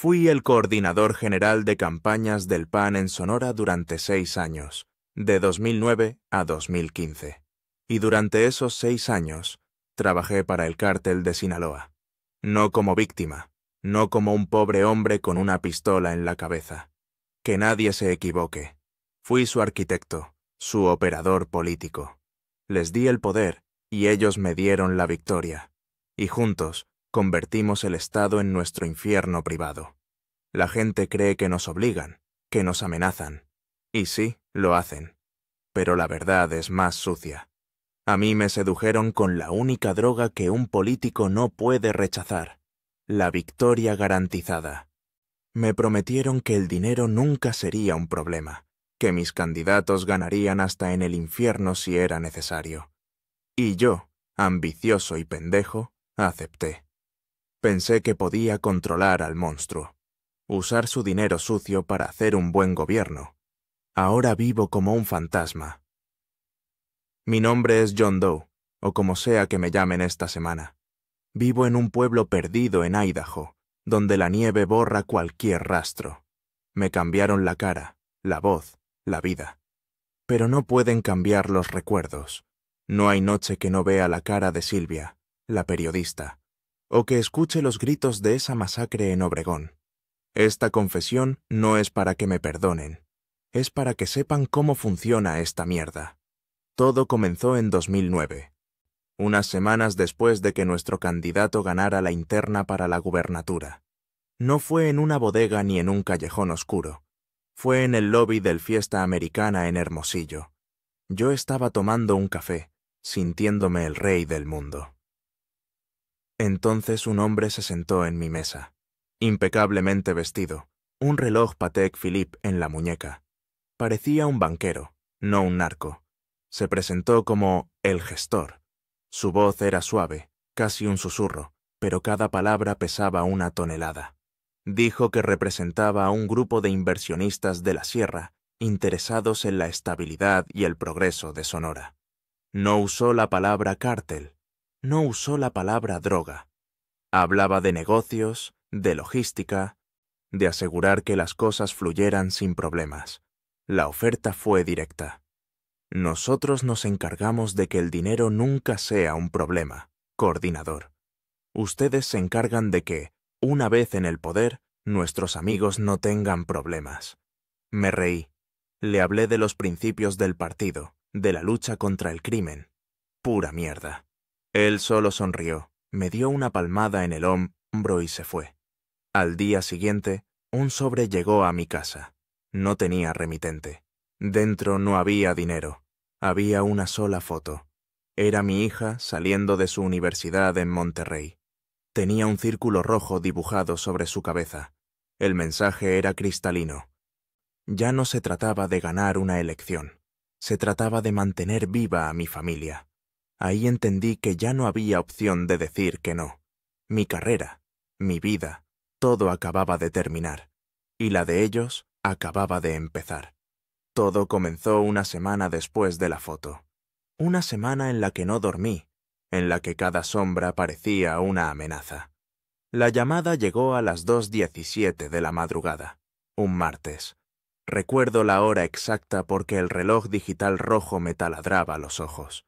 Fui el coordinador general de campañas del PAN en Sonora durante 6 años, de 2009 a 2015. Y durante esos 6 años, trabajé para el cártel de Sinaloa. No como víctima, no como un pobre hombre con una pistola en la cabeza. Que nadie se equivoque. Fui su arquitecto, su operador político. Les di el poder y ellos me dieron la victoria. Y juntos convertimos el Estado en nuestro infierno privado. La gente cree que nos obligan, que nos amenazan. Y sí, lo hacen. Pero la verdad es más sucia. A mí me sedujeron con la única droga que un político no puede rechazar: la victoria garantizada. Me prometieron que el dinero nunca sería un problema, que mis candidatos ganarían hasta en el infierno si era necesario. Y yo, ambicioso y pendejo, acepté. Pensé que podía controlar al monstruo, usar su dinero sucio para hacer un buen gobierno. Ahora vivo como un fantasma. Mi nombre es John Doe, o como sea que me llamen esta semana. Vivo en un pueblo perdido en Idaho, donde la nieve borra cualquier rastro. Me cambiaron la cara, la voz, la vida. Pero no pueden cambiar los recuerdos. No hay noche que no vea la cara de Silvia, la periodista, o que escuche los gritos de esa masacre en Obregón. Esta confesión no es para que me perdonen, es para que sepan cómo funciona esta mierda. Todo comenzó en 2009, unas semanas después de que nuestro candidato ganara la interna para la gubernatura. No fue en una bodega ni en un callejón oscuro. Fue en el lobby del Fiesta Americana en Hermosillo. Yo estaba tomando un café, sintiéndome el rey del mundo. Entonces un hombre se sentó en mi mesa, impecablemente vestido, un reloj Patek Philippe en la muñeca. Parecía un banquero, no un narco. Se presentó como el gestor. Su voz era suave, casi un susurro, pero cada palabra pesaba una tonelada. Dijo que representaba a un grupo de inversionistas de la sierra interesados en la estabilidad y el progreso de Sonora. No usó la palabra cártel, no usó la palabra droga. Hablaba de negocios, de logística, de asegurar que las cosas fluyeran sin problemas. La oferta fue directa. Nosotros nos encargamos de que el dinero nunca sea un problema, coordinador. Ustedes se encargan de que, una vez en el poder, nuestros amigos no tengan problemas. Me reí. Le hablé de los principios del partido, de la lucha contra el crimen. Pura mierda. Él solo sonrió, me dio una palmada en el hombro y se fue. Al día siguiente, un sobre llegó a mi casa. No tenía remitente. Dentro no había dinero. Había una sola foto. Era mi hija saliendo de su universidad en Monterrey. Tenía un círculo rojo dibujado sobre su cabeza. El mensaje era cristalino. Ya no se trataba de ganar una elección. Se trataba de mantener viva a mi familia. Ahí entendí que ya no había opción de decir que no. Mi carrera, mi vida, todo acababa de terminar. Y la de ellos acababa de empezar. Todo comenzó una semana después de la foto. Una semana en la que no dormí, en la que cada sombra parecía una amenaza. La llamada llegó a las 2:17 de la madrugada, un martes. Recuerdo la hora exacta porque el reloj digital rojo me taladraba los ojos.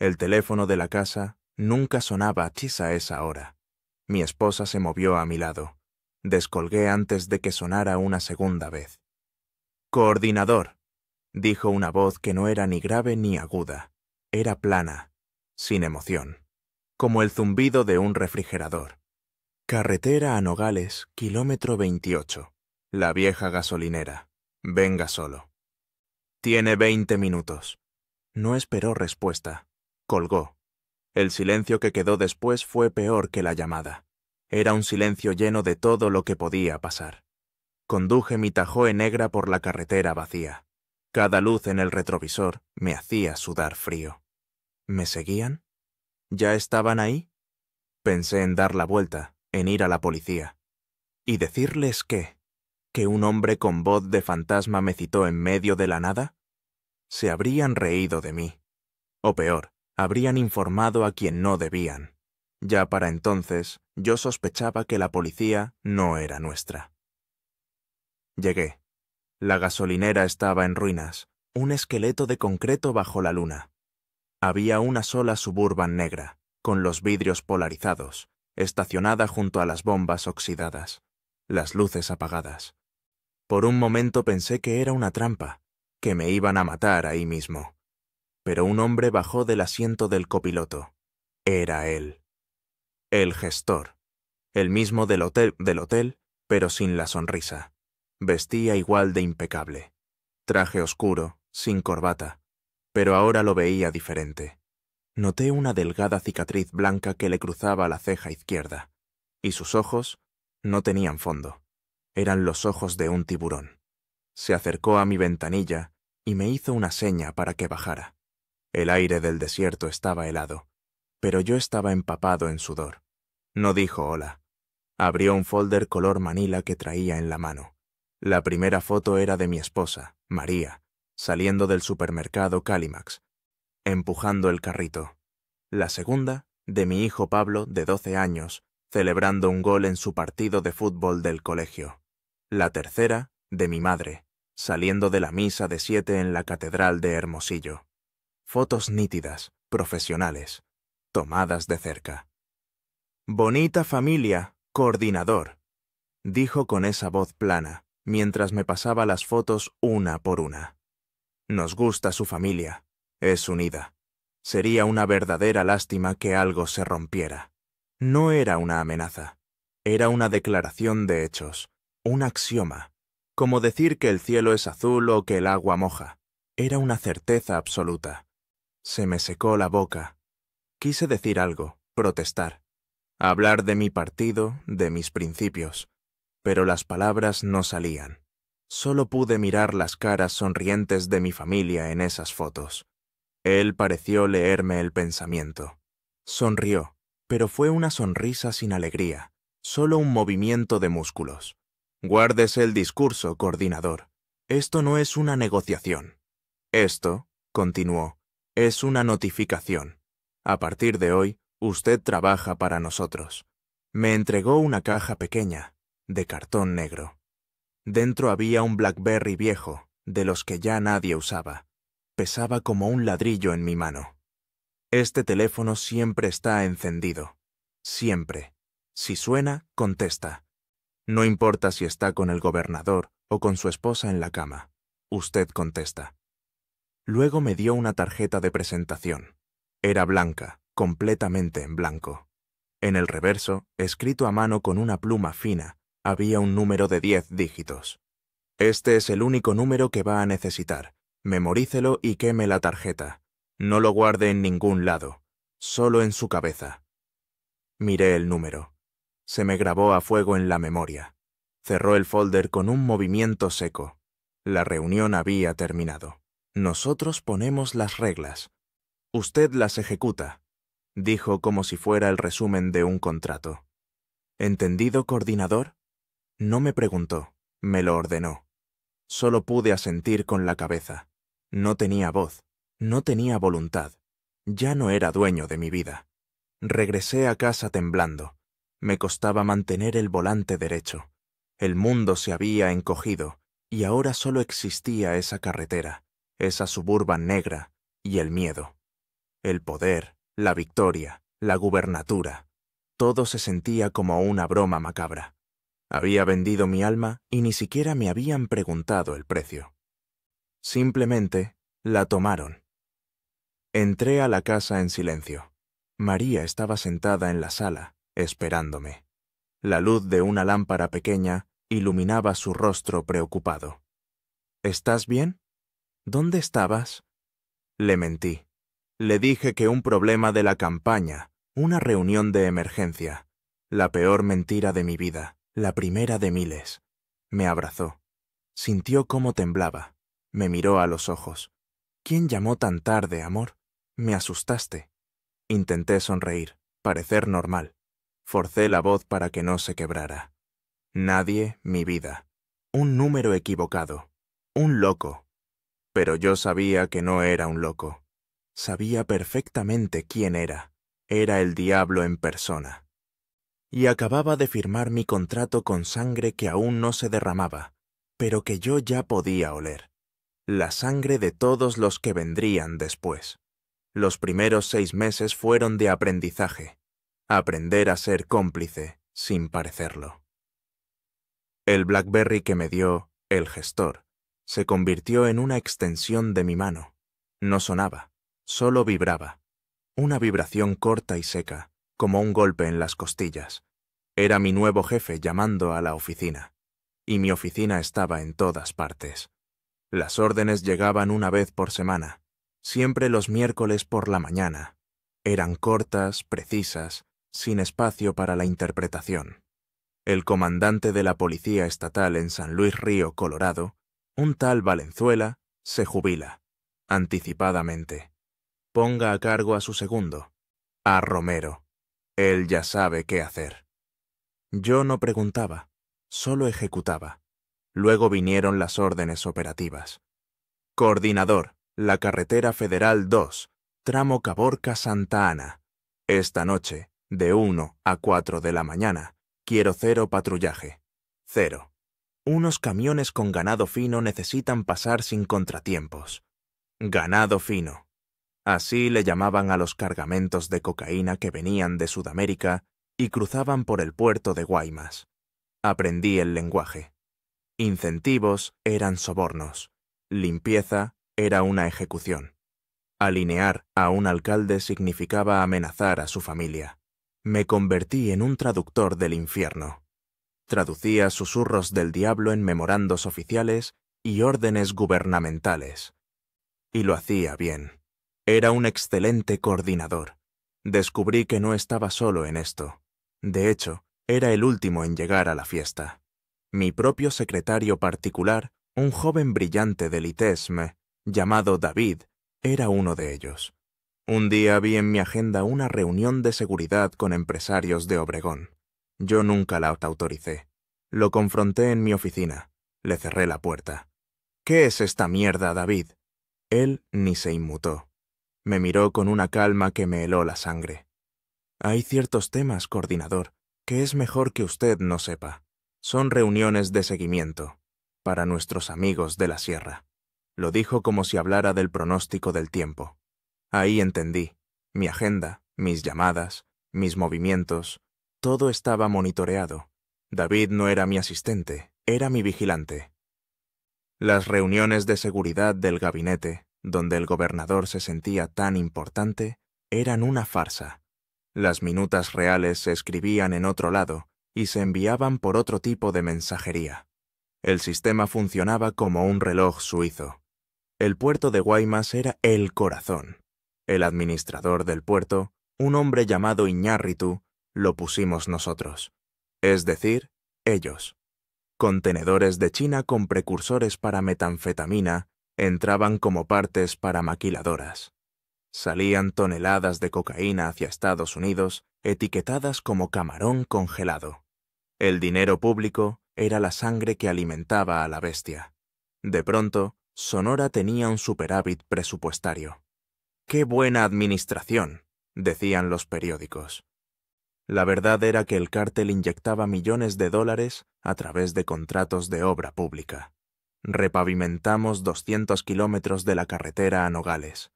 El teléfono de la casa nunca sonaba a esa hora. Mi esposa se movió a mi lado. Descolgué antes de que sonara una segunda vez. «Coordinador», dijo una voz que no era ni grave ni aguda. Era plana, sin emoción, como el zumbido de un refrigerador. «Carretera a Nogales, kilómetro 28. La vieja gasolinera. Venga solo». «Tiene 20 minutos». No esperó respuesta. Colgó. El silencio que quedó después fue peor que la llamada. Era un silencio lleno de todo lo que podía pasar. Conduje mi Tahoe negra por la carretera vacía. Cada luz en el retrovisor me hacía sudar frío. ¿Me seguían? ¿Ya estaban ahí? Pensé en dar la vuelta, en ir a la policía. ¿Y decirles qué? ¿Que un hombre con voz de fantasma me citó en medio de la nada? Se habrían reído de mí. O peor, habrían informado a quien no debían. Ya para entonces, yo sospechaba que la policía no era nuestra. Llegué. La gasolinera estaba en ruinas, un esqueleto de concreto bajo la luna. Había una sola Suburban negra, con los vidrios polarizados, estacionada junto a las bombas oxidadas, las luces apagadas. Por un momento pensé que era una trampa, que me iban a matar ahí mismo. Pero un hombre bajó del asiento del copiloto. Era él. El gestor. El mismo del hotel, pero sin la sonrisa. Vestía igual de impecable. Traje oscuro, sin corbata. Pero ahora lo veía diferente. Noté una delgada cicatriz blanca que le cruzaba la ceja izquierda. Y sus ojos no tenían fondo. Eran los ojos de un tiburón. Se acercó a mi ventanilla y me hizo una seña para que bajara. El aire del desierto estaba helado, pero yo estaba empapado en sudor. No dijo hola. Abrió un folder color manila que traía en la mano. La primera foto era de mi esposa, María, saliendo del supermercado Calimax, empujando el carrito. La segunda, de mi hijo Pablo, de 12 años, celebrando un gol en su partido de fútbol del colegio. La tercera, de mi madre, saliendo de la misa de 7 en la Catedral de Hermosillo. Fotos nítidas, profesionales, tomadas de cerca. «Bonita familia, coordinador», dijo con esa voz plana, mientras me pasaba las fotos una por una. «Nos gusta su familia, es unida. Sería una verdadera lástima que algo se rompiera». No era una amenaza, era una declaración de hechos, un axioma, como decir que el cielo es azul o que el agua moja. Era una certeza absoluta. Se me secó la boca. Quise decir algo, protestar, hablar de mi partido, de mis principios, pero las palabras no salían. Solo pude mirar las caras sonrientes de mi familia en esas fotos. Él pareció leerme el pensamiento. Sonrió, pero fue una sonrisa sin alegría, solo un movimiento de músculos. «Guárdese el discurso, coordinador. Esto no es una negociación. Esto», continuó, «es una notificación. A partir de hoy, usted trabaja para nosotros». Me entregó una caja pequeña, de cartón negro. Dentro había un BlackBerry viejo, de los que ya nadie usaba. Pesaba como un ladrillo en mi mano. «Este teléfono siempre está encendido. Siempre. Si suena, contesta. No importa si está con el gobernador o con su esposa en la cama. Usted contesta». Luego me dio una tarjeta de presentación. Era blanca, completamente en blanco. En el reverso, escrito a mano con una pluma fina, había un número de 10 dígitos. «Este es el único número que va a necesitar. Memorícelo y queme la tarjeta. No lo guarde en ningún lado, solo en su cabeza». Miré el número. Se me grabó a fuego en la memoria. Cerró el folder con un movimiento seco. La reunión había terminado. «Nosotros ponemos las reglas. Usted las ejecuta», dijo como si fuera el resumen de un contrato. «¿Entendido, coordinador?» No me preguntó, me lo ordenó. Solo pude asentir con la cabeza. No tenía voz, no tenía voluntad. Ya no era dueño de mi vida. Regresé a casa temblando. Me costaba mantener el volante derecho. El mundo se había encogido, y ahora solo existía esa carretera, esa Suburban negra, y el miedo. El poder, la victoria, la gubernatura. Todo se sentía como una broma macabra. Había vendido mi alma y ni siquiera me habían preguntado el precio. Simplemente la tomaron. Entré a la casa en silencio. María estaba sentada en la sala, esperándome. La luz de una lámpara pequeña iluminaba su rostro preocupado. «¿Estás bien? ¿Dónde estabas?» Le mentí. Le dije que un problema de la campaña, una reunión de emergencia, la peor mentira de mi vida, la primera de miles. Me abrazó. Sintió cómo temblaba. Me miró a los ojos. «¿Quién llamó tan tarde, amor? Me asustaste». Intenté sonreír, parecer normal. Forcé la voz para que no se quebrara. «Nadie, mi vida. Un número equivocado. Un loco». Pero yo sabía que no era un loco. Sabía perfectamente quién era. Era el diablo en persona. Y acababa de firmar mi contrato con sangre que aún no se derramaba. pero que yo ya podía oler. La sangre de todos los que vendrían después. Los primeros 6 meses fueron de aprendizaje. Aprender a ser cómplice sin parecerlo. El BlackBerry que me dio el gestor se convirtió en una extensión de mi mano. No sonaba, solo vibraba. Una vibración corta y seca, como un golpe en las costillas. Era mi nuevo jefe llamando a la oficina. Y mi oficina estaba en todas partes. Las órdenes llegaban una vez por semana, siempre los miércoles por la mañana. Eran cortas, precisas, sin espacio para la interpretación. El comandante de la Policía Estatal en San Luis Río, Colorado, un tal Valenzuela, se jubila, anticipadamente. Ponga a cargo a su segundo, a Romero. Él ya sabe qué hacer. Yo no preguntaba, solo ejecutaba. Luego vinieron las órdenes operativas. Coordinador, la carretera federal 2, tramo Caborca-Santa Ana. Esta noche, de 1 a 4 de la mañana, quiero 0 patrullaje. 0. Unos camiones con ganado fino necesitan pasar sin contratiempos. Ganado fino. Así le llamaban a los cargamentos de cocaína que venían de Sudamérica y cruzaban por el puerto de Guaymas. Aprendí el lenguaje. Incentivos eran sobornos. Limpieza era una ejecución. Alinear a un alcalde significaba amenazar a su familia. Me convertí en un traductor del infierno. Traducía susurros del diablo en memorandos oficiales y órdenes gubernamentales. Y lo hacía bien. Era un excelente coordinador. Descubrí que no estaba solo en esto. De hecho, era el último en llegar a la fiesta. Mi propio secretario particular, un joven brillante del ITESM, llamado David, era uno de ellos. Un día vi en mi agenda una reunión de seguridad con empresarios de Obregón. Yo nunca la autoricé. Lo confronté en mi oficina. Le cerré la puerta. «¿Qué es esta mierda, David?» Él ni se inmutó. Me miró con una calma que me heló la sangre. «Hay ciertos temas, coordinador, que es mejor que usted no sepa. Son reuniones de seguimiento, para nuestros amigos de la sierra». Lo dijo como si hablara del pronóstico del tiempo. Ahí entendí. Mi agenda, mis llamadas, mis movimientos, todo estaba monitoreado. David no era mi asistente, era mi vigilante. Las reuniones de seguridad del gabinete, donde el gobernador se sentía tan importante, eran una farsa. Las minutas reales se escribían en otro lado y se enviaban por otro tipo de mensajería. El sistema funcionaba como un reloj suizo. El puerto de Guaymas era el corazón. El administrador del puerto, un hombre llamado Iñárritu, lo pusimos nosotros. Es decir, ellos. Contenedores de China con precursores para metanfetamina entraban como partes para maquiladoras. Salían toneladas de cocaína hacia Estados Unidos, etiquetadas como camarón congelado. El dinero público era la sangre que alimentaba a la bestia. De pronto, Sonora tenía un superávit presupuestario. ¡Qué buena administración!, decían los periódicos. La verdad era que el cártel inyectaba millones de dólares a través de contratos de obra pública. Repavimentamos 200 kilómetros de la carretera a Nogales.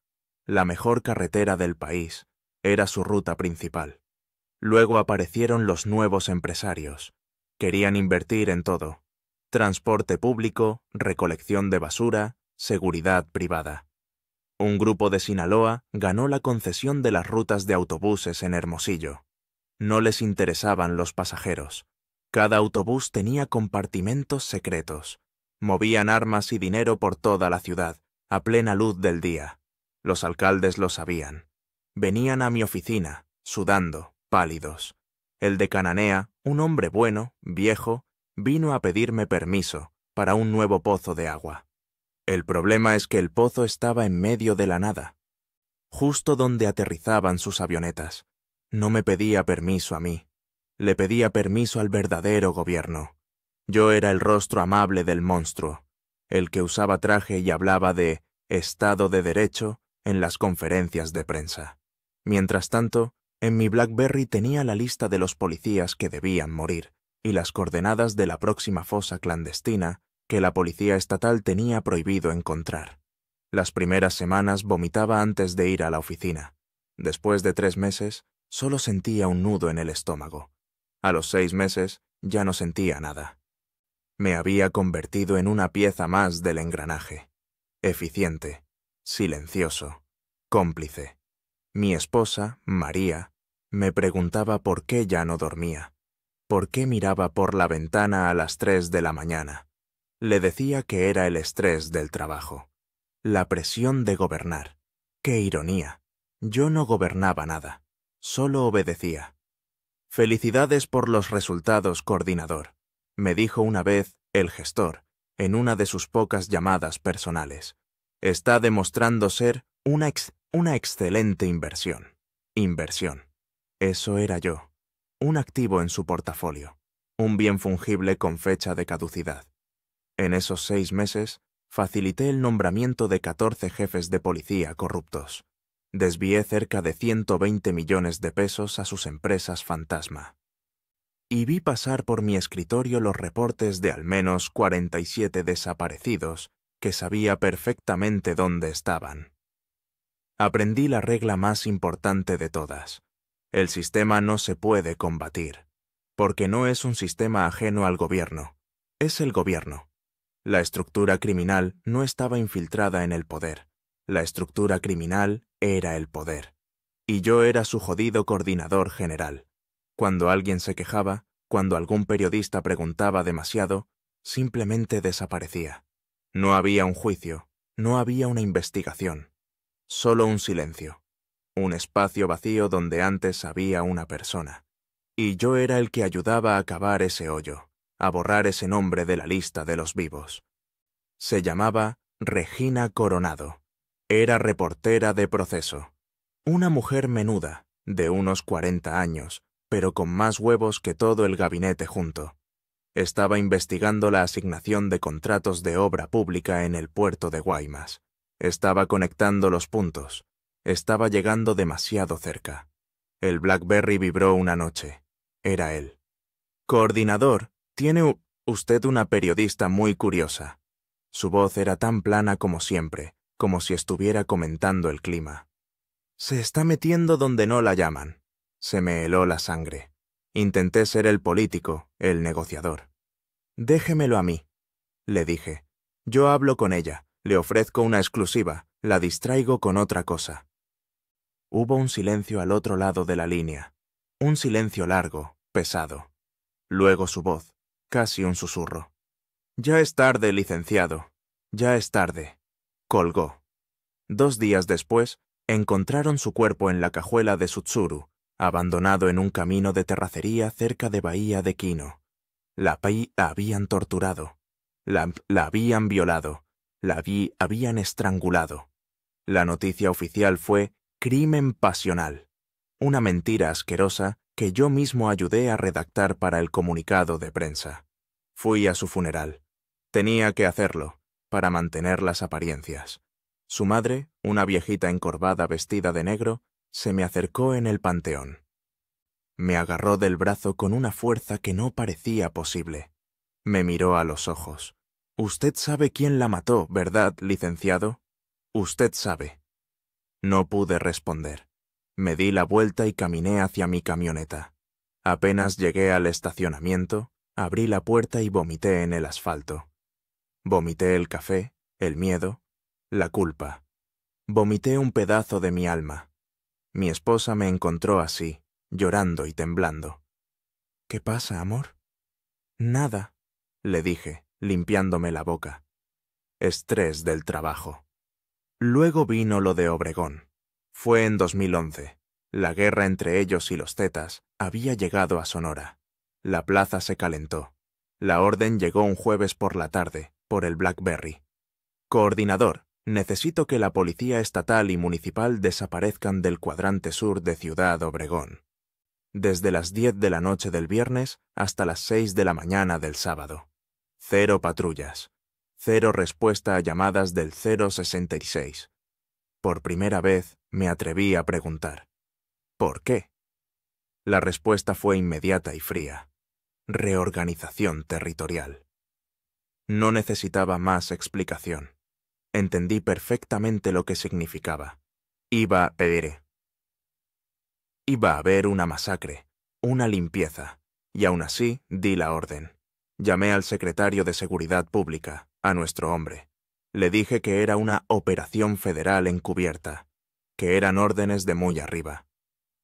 La mejor carretera del país. Era su ruta principal. Luego aparecieron los nuevos empresarios. Querían invertir en todo. Transporte público, recolección de basura, seguridad privada. Un grupo de Sinaloa ganó la concesión de las rutas de autobuses en Hermosillo. No les interesaban los pasajeros. Cada autobús tenía compartimentos secretos. Movían armas y dinero por toda la ciudad, a plena luz del día. Los alcaldes lo sabían. Venían a mi oficina, sudando, pálidos. El de Cananea, un hombre bueno, viejo, vino a pedirme permiso para un nuevo pozo de agua. El problema es que el pozo estaba en medio de la nada, justo donde aterrizaban sus avionetas. No me pedía permiso a mí, le pedía permiso al verdadero gobierno. Yo era el rostro amable del monstruo, el que usaba traje y hablaba de Estado de Derecho en las conferencias de prensa. Mientras tanto, en mi BlackBerry tenía la lista de los policías que debían morir y las coordenadas de la próxima fosa clandestina que la policía estatal tenía prohibido encontrar. Las primeras semanas vomitaba antes de ir a la oficina. Después de 3 meses, solo sentía un nudo en el estómago. A los 6 meses, ya no sentía nada. Me había convertido en una pieza más del engranaje. Eficiente, silencioso, cómplice. Mi esposa, María, me preguntaba por qué ya no dormía, por qué miraba por la ventana a las 3 de la mañana. Le decía que era el estrés del trabajo, la presión de gobernar. ¡Qué ironía! Yo no gobernaba nada, solo obedecía. «Felicidades por los resultados, coordinador», me dijo una vez el gestor, en una de sus pocas llamadas personales. «Está demostrando ser una excelente inversión». Inversión. Eso era yo. Un activo en su portafolio. Un bien fungible con fecha de caducidad. En esos 6 meses, facilité el nombramiento de 14 jefes de policía corruptos. Desvié cerca de 120 millones de pesos a sus empresas fantasma. Y vi pasar por mi escritorio los reportes de al menos 47 desaparecidos que sabía perfectamente dónde estaban. Aprendí la regla más importante de todas. El sistema no se puede combatir, porque no es un sistema ajeno al gobierno, es el gobierno. La estructura criminal no estaba infiltrada en el poder. La estructura criminal era el poder. Y yo era su jodido coordinador general. Cuando alguien se quejaba, cuando algún periodista preguntaba demasiado, simplemente desaparecía. No había un juicio, no había una investigación. Solo un silencio. Un espacio vacío donde antes había una persona. Y yo era el que ayudaba a cavar ese hoyo, a borrar ese nombre de la lista de los vivos. Se llamaba Regina Coronado. Era reportera de Proceso. Una mujer menuda, de unos 40 años, pero con más huevos que todo el gabinete junto. Estaba investigando la asignación de contratos de obra pública en el puerto de Guaymas. Estaba conectando los puntos. Estaba llegando demasiado cerca. El BlackBerry vibró una noche. Era él. «Coordinador, tiene usted una periodista muy curiosa». Su voz era tan plana como siempre, como si estuviera comentando el clima. «Se está metiendo donde no la llaman». Se me heló la sangre. Intenté ser el político, el negociador. «Déjemelo a mí», le dije. «Yo hablo con ella, le ofrezco una exclusiva, la distraigo con otra cosa». Hubo un silencio al otro lado de la línea. Un silencio largo, pesado. Luego su voz, casi un susurro. «Ya es tarde, licenciado. Ya es tarde». Colgó. 2 días después, encontraron su cuerpo en la cajuela de Tsutsuru, abandonado en un camino de terracería cerca de Bahía de Kino. La habían torturado. La habían violado. Habían estrangulado. La noticia oficial fue crimen pasional. Una mentira asquerosa que yo mismo ayudé a redactar para el comunicado de prensa. Fui a su funeral. Tenía que hacerlo, para mantener las apariencias. Su madre, una viejita encorvada vestida de negro, se me acercó en el panteón. Me agarró del brazo con una fuerza que no parecía posible. Me miró a los ojos. «Usted sabe quién la mató, ¿verdad, licenciado? Usted sabe». No pude responder. Me di la vuelta y caminé hacia mi camioneta. Apenas llegué al estacionamiento, abrí la puerta y vomité en el asfalto. Vomité el café, el miedo, la culpa. Vomité un pedazo de mi alma. Mi esposa me encontró así, llorando y temblando. «¿Qué pasa, amor?» «Nada», le dije, limpiándome la boca. Estrés del trabajo. Luego vino lo de Obregón. Fue en 2011. La guerra entre ellos y los Zetas había llegado a Sonora. La plaza se calentó. La orden llegó un jueves por la tarde, por el BlackBerry. «Coordinador, necesito que la policía estatal y municipal desaparezcan del cuadrante sur de Ciudad Obregón. Desde las 10 de la noche del viernes hasta las 6 de la mañana del sábado. 0 patrullas. 0 respuesta a llamadas del 066. Por primera vez me atreví a preguntar. ¿Por qué? La respuesta fue inmediata y fría. Reorganización territorial. No necesitaba más explicación. Entendí perfectamente lo que significaba. Iba a haber una masacre, una limpieza, y aún así di la orden. Llamé al secretario de Seguridad Pública, a nuestro hombre. Le dije que era una operación federal encubierta, que eran órdenes de muy arriba.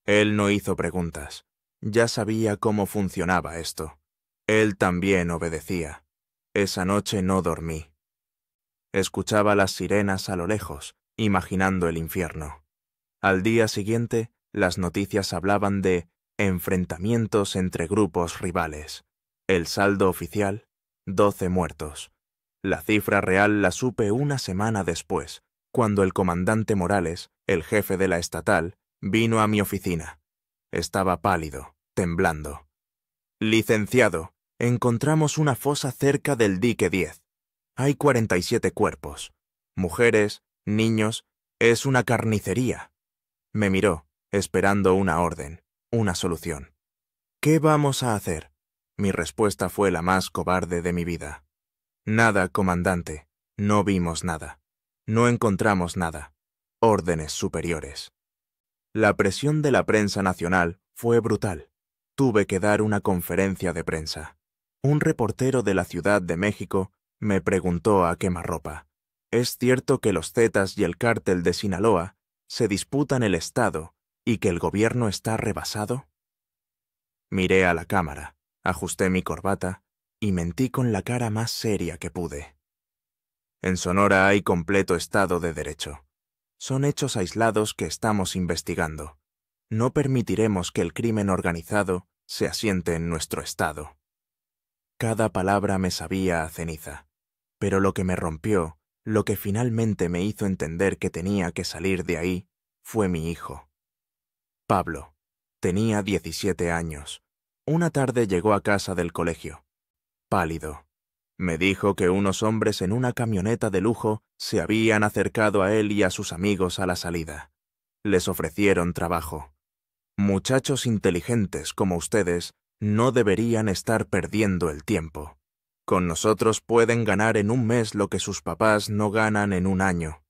Él no hizo preguntas. Ya sabía cómo funcionaba esto. Él también obedecía. Esa noche no dormí. Escuchaba las sirenas a lo lejos, imaginando el infierno. Al día siguiente, las noticias hablaban de enfrentamientos entre grupos rivales. El saldo oficial, 12 muertos. La cifra real la supe una semana después, cuando el comandante Morales, el jefe de la estatal, vino a mi oficina. Estaba pálido, temblando. Licenciado, encontramos una fosa cerca del dique 10. Hay 47 cuerpos. Mujeres, niños, es una carnicería. Me miró, esperando una orden, una solución. ¿Qué vamos a hacer? Mi respuesta fue la más cobarde de mi vida. Nada, comandante. No vimos nada. No encontramos nada. Órdenes superiores. La presión de la prensa nacional fue brutal. Tuve que dar una conferencia de prensa. Un reportero de la Ciudad de México me preguntó a quemarropa: ¿es cierto que los Zetas y el cártel de Sinaloa se disputan el Estado y que el gobierno está rebasado? Miré a la cámara, ajusté mi corbata y mentí con la cara más seria que pude. En Sonora hay completo Estado de Derecho. Son hechos aislados que estamos investigando. No permitiremos que el crimen organizado se asiente en nuestro Estado. Cada palabra me sabía a ceniza, pero lo que me rompió, lo que finalmente me hizo entender que tenía que salir de ahí, fue mi hijo. Pablo. Tenía 17 años. Una tarde llegó a casa del colegio. Pálido. Me dijo que unos hombres en una camioneta de lujo se habían acercado a él y a sus amigos a la salida. Les ofrecieron trabajo. Muchachos inteligentes como ustedes no deberían estar perdiendo el tiempo. Con nosotros pueden ganar en un mes lo que sus papás no ganan en un año.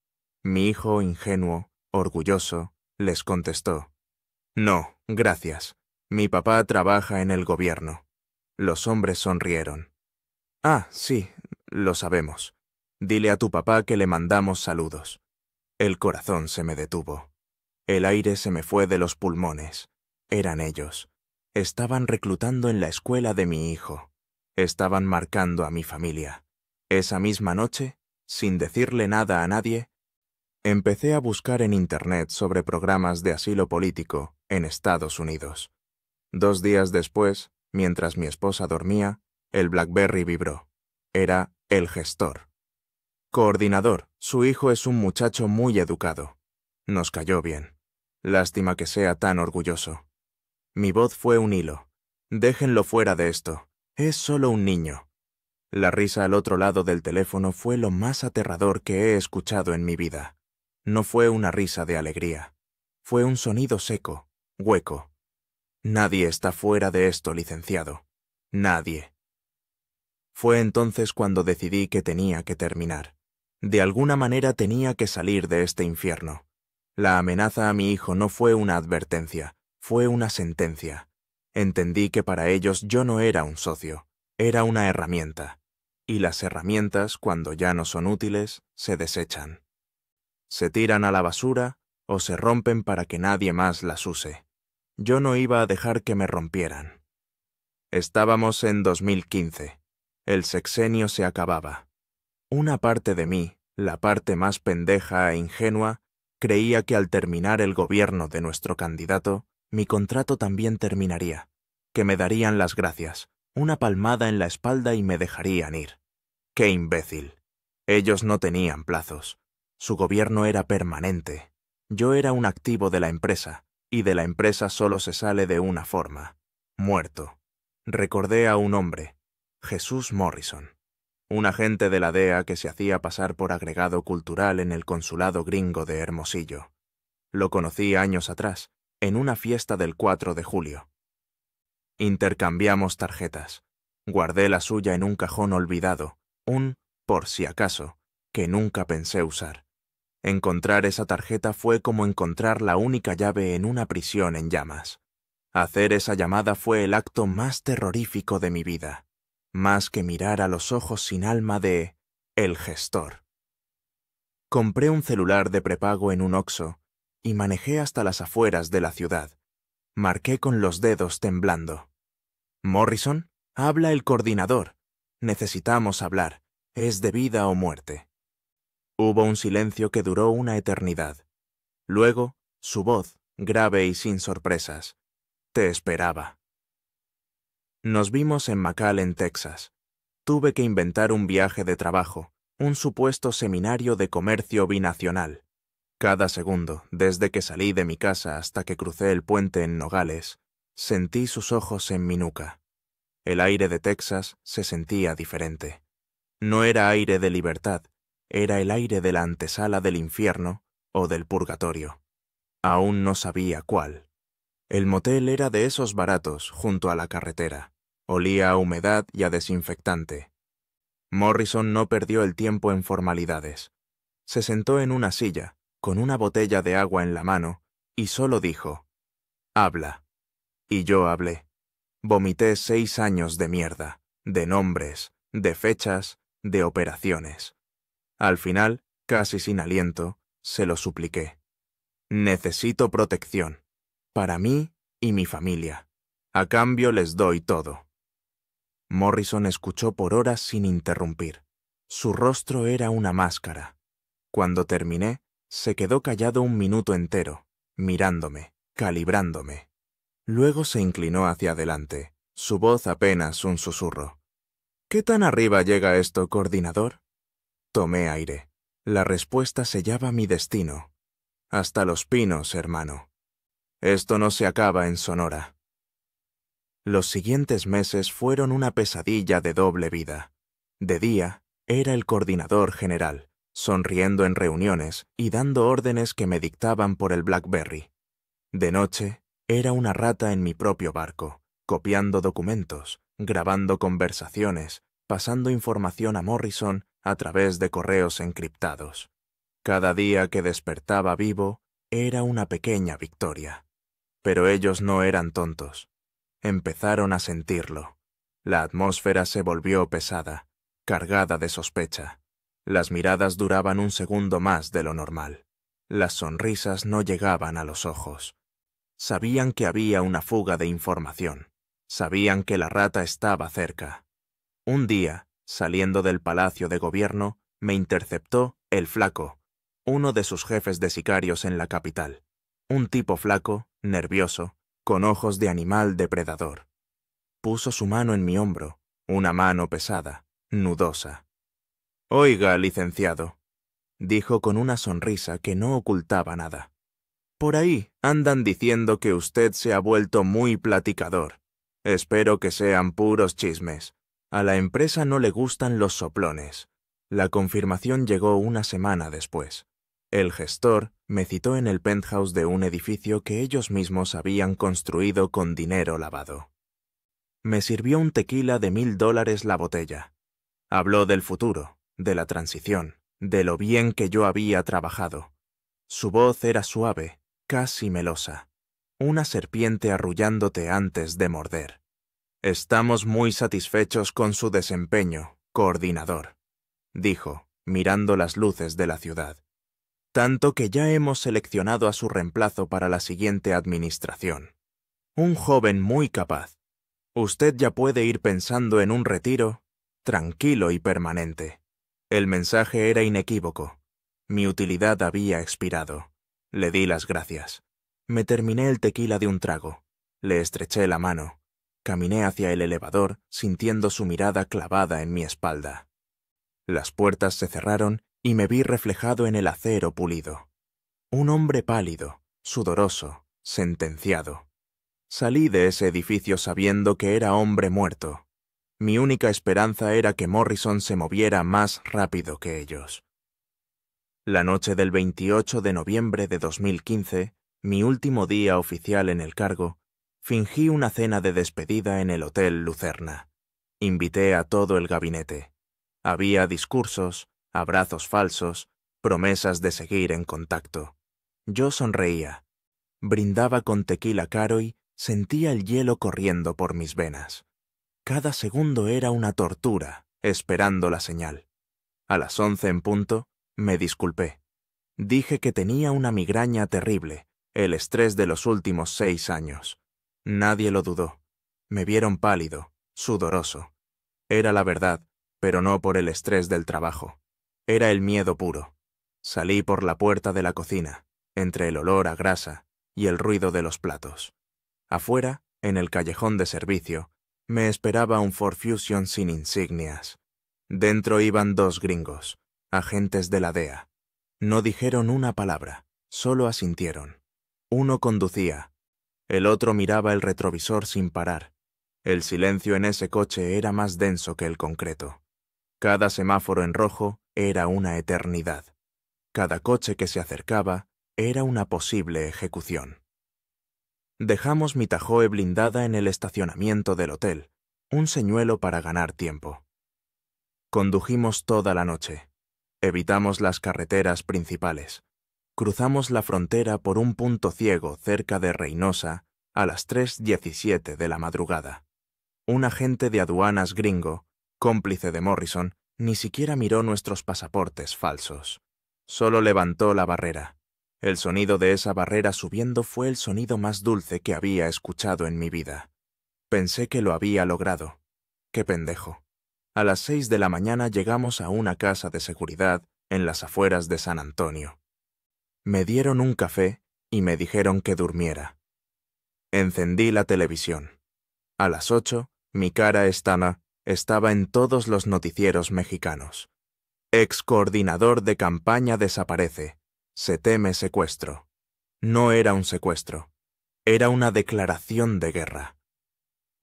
Mi hijo, ingenuo, orgulloso, les contestó: no, gracias. Mi papá trabaja en el gobierno. Los hombres sonrieron. Ah, sí, lo sabemos. Dile a tu papá que le mandamos saludos. El corazón se me detuvo. El aire se me fue de los pulmones. Eran ellos. Estaban reclutando en la escuela de mi hijo. Estaban marcando a mi familia. Esa misma noche, sin decirle nada a nadie, empecé a buscar en Internet sobre programas de asilo político en Estados Unidos. 2 días después, mientras mi esposa dormía, el BlackBerry vibró. Era el gestor. Coordinador, su hijo es un muchacho muy educado. Nos cayó bien. Lástima que sea tan orgulloso. Mi voz fue un hilo. Déjenlo fuera de esto. Es solo un niño. La risa al otro lado del teléfono fue lo más aterrador que he escuchado en mi vida. No fue una risa de alegría. Fue un sonido seco, hueco. Nadie está fuera de esto, licenciado. Nadie. Fue entonces cuando decidí que tenía que terminar. De alguna manera tenía que salir de este infierno. La amenaza a mi hijo no fue una advertencia, fue una sentencia. Entendí que para ellos yo no era un socio, era una herramienta. Y las herramientas, cuando ya no son útiles, se desechan. Se tiran a la basura o se rompen para que nadie más las use. Yo no iba a dejar que me rompieran. Estábamos en 2015. El sexenio se acababa. Una parte de mí, la parte más pendeja e ingenua, creía que al terminar el gobierno de nuestro candidato, mi contrato también terminaría, que me darían las gracias, una palmada en la espalda y me dejarían ir. ¡Qué imbécil! Ellos no tenían plazos. Su gobierno era permanente. Yo era un activo de la empresa, y de la empresa solo se sale de una forma: muerto. Recordé a un hombre, Jesús Morrison, un agente de la DEA que se hacía pasar por agregado cultural en el consulado gringo de Hermosillo. Lo conocí años atrás, en una fiesta del 4 de julio. Intercambiamos tarjetas. Guardé la suya en un cajón olvidado, un por si acaso, que nunca pensé usar. Encontrar esa tarjeta fue como encontrar la única llave en una prisión en llamas. Hacer esa llamada fue el acto más terrorífico de mi vida, más que mirar a los ojos sin alma de el gestor. Compré un celular de prepago en un Oxxo y manejé hasta las afueras de la ciudad. Marqué con los dedos temblando. «Morrison, habla el coordinador. Necesitamos hablar. Es de vida o muerte». Hubo un silencio que duró una eternidad. Luego, su voz, grave y sin sorpresas. «Te esperaba». Nos vimos en McAllen, Texas. Tuve que inventar un viaje de trabajo, un supuesto seminario de comercio binacional. Cada segundo, desde que salí de mi casa hasta que crucé el puente en Nogales, sentí sus ojos en mi nuca. El aire de Texas se sentía diferente. No era aire de libertad, era el aire de la antesala del infierno o del purgatorio. Aún no sabía cuál. El motel era de esos baratos junto a la carretera. Olía a humedad y a desinfectante. Morrison no perdió el tiempo en formalidades. Se sentó en una silla, con una botella de agua en la mano, y solo dijo, «Habla». Y yo hablé. Vomité 6 años de mierda, de nombres, de fechas, de operaciones. Al final, casi sin aliento, se lo supliqué. «Necesito protección. Para mí y mi familia. A cambio les doy todo». Morrison escuchó por horas sin interrumpir. Su rostro era una máscara. Cuando terminé, se quedó callado un minuto entero, mirándome, calibrándome. Luego se inclinó hacia adelante, su voz apenas un susurro. «¿Qué tan arriba llega esto, coordinador?» Tomé aire. La respuesta sellaba mi destino. «Hasta los pinos, hermano. Esto no se acaba en Sonora». Los siguientes meses fueron una pesadilla de doble vida. De día, era el coordinador general, sonriendo en reuniones y dando órdenes que me dictaban por el BlackBerry. De noche, era una rata en mi propio barco, copiando documentos, grabando conversaciones, pasando información a Morrison a través de correos encriptados. Cada día que despertaba vivo era una pequeña victoria. Pero ellos no eran tontos. Empezaron a sentirlo. La atmósfera se volvió pesada, cargada de sospecha. Las miradas duraban un segundo más de lo normal. Las sonrisas no llegaban a los ojos. Sabían que había una fuga de información. Sabían que la rata estaba cerca. Un día, saliendo del Palacio de Gobierno, me interceptó el Flaco, uno de sus jefes de sicarios en la capital. Un tipo flaco, nervioso, con ojos de animal depredador. Puso su mano en mi hombro, una mano pesada, nudosa. «Oiga, licenciado», dijo con una sonrisa que no ocultaba nada. «Por ahí andan diciendo que usted se ha vuelto muy platicador. Espero que sean puros chismes. A la empresa no le gustan los soplones». La confirmación llegó una semana después. El gestor me citó en el penthouse de un edificio que ellos mismos habían construido con dinero lavado. Me sirvió un tequila de $1000 la botella. Habló del futuro, de la transición, de lo bien que yo había trabajado. Su voz era suave, casi melosa. Una serpiente arrullándote antes de morder. «Estamos muy satisfechos con su desempeño, coordinador», dijo, mirando las luces de la ciudad. «Tanto que ya hemos seleccionado a su reemplazo para la siguiente administración. Un joven muy capaz. Usted ya puede ir pensando en un retiro tranquilo y permanente». El mensaje era inequívoco. Mi utilidad había expirado. Le di las gracias. Me terminé el tequila de un trago. Le estreché la mano. Caminé hacia el elevador, sintiendo su mirada clavada en mi espalda. Las puertas se cerraron y me vi reflejado en el acero pulido. Un hombre pálido, sudoroso, sentenciado. Salí de ese edificio sabiendo que era hombre muerto. Mi única esperanza era que Morrison se moviera más rápido que ellos. La noche del 28 de noviembre de 2015, mi último día oficial en el cargo, fingí una cena de despedida en el Hotel Lucerna. Invité a todo el gabinete. Había discursos, abrazos falsos, promesas de seguir en contacto. Yo sonreía, brindaba con tequila caro y sentía el hielo corriendo por mis venas. Cada segundo era una tortura, esperando la señal. A las 11 en punto, me disculpé. Dije que tenía una migraña terrible, el estrés de los últimos 6 años. Nadie lo dudó. Me vieron pálido, sudoroso. Era la verdad, pero no por el estrés del trabajo. Era el miedo puro. Salí por la puerta de la cocina, entre el olor a grasa y el ruido de los platos. Afuera, en el callejón de servicio, me esperaba un Ford Fusion sin insignias. Dentro iban 2 gringos, agentes de la DEA. No dijeron una palabra, solo asintieron. Uno conducía. El otro miraba el retrovisor sin parar. El silencio en ese coche era más denso que el concreto. Cada semáforo en rojo era una eternidad. Cada coche que se acercaba era una posible ejecución. Dejamos mi Tahoe blindada en el estacionamiento del hotel, un señuelo para ganar tiempo. Condujimos toda la noche. Evitamos las carreteras principales. Cruzamos la frontera por un punto ciego cerca de Reynosa a las 3:17 de la madrugada. Un agente de aduanas gringo, cómplice de Morrison, ni siquiera miró nuestros pasaportes falsos. Solo levantó la barrera. El sonido de esa barrera subiendo fue el sonido más dulce que había escuchado en mi vida. Pensé que lo había logrado. ¡Qué pendejo! A las 6 de la mañana llegamos a una casa de seguridad en las afueras de San Antonio. Me dieron un café y me dijeron que durmiera. Encendí la televisión. A las 8, mi cara estaba en todos los noticieros mexicanos. Ex coordinador de campaña desaparece. Se teme secuestro. No era un secuestro. Era una declaración de guerra.